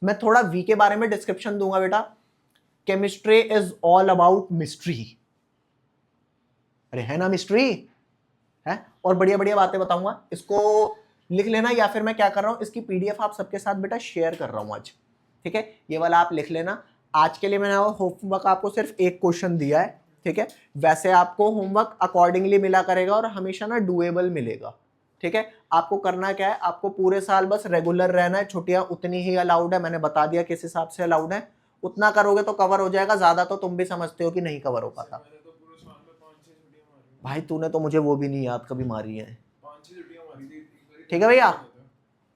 मैं थोड़ा V के बारे में डिस्क्रिप्शन दूंगा बेटा। Chemistry is all about mystery, अरे है ना मिस्ट्री, है, और बढ़िया बढ़िया बातें बताऊंगा। इसको लिख लेना, या फिर मैं क्या कर रहा हूं, इसकी PDF आप सबके साथ बेटा शेयर कर रहा हूं आज, ठीक है, ये वाला आप लिख लेना। आज के लिए मैंने होमवर्क आपको सिर्फ एक क्वेश्चन दिया है, ठीक है, वैसे आपको होमवर्क अकॉर्डिंगली मिला करेगा और हमेशा ना डुएबल मिलेगा, ठीक है। आपको करना क्या है, आपको पूरे साल बस रेगुलर रहना है, छुट्टियां उतनी ही अलाउड है, मैंने बता दिया किस हिसाब से अलाउड है, उतना करोगे तो कवर हो जाएगा, ज्यादा तो तुम भी समझते हो कि नहीं कवर हो पाता। मैंने तो पूरे साल में 5-6 छुट्टियां मारी, भाई तूने तो मुझे वो भी नहीं याद कभी मारी है, 5-6 छुट्टियां मारी थी एक बारी। ठीक है भैया,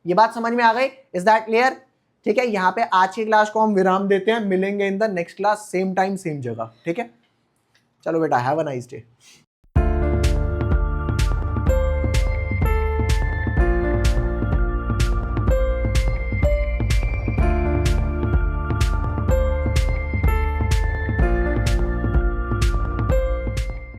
ये बात समझ में आ गई, इज दैट क्लियर? ठीक है, यहाँ पे आज की क्लास को हम विराम देते हैं, मिलेंगे in the next class, same time same जगह, ठीक है। चलो बेटा, हैव अ नाइस डे।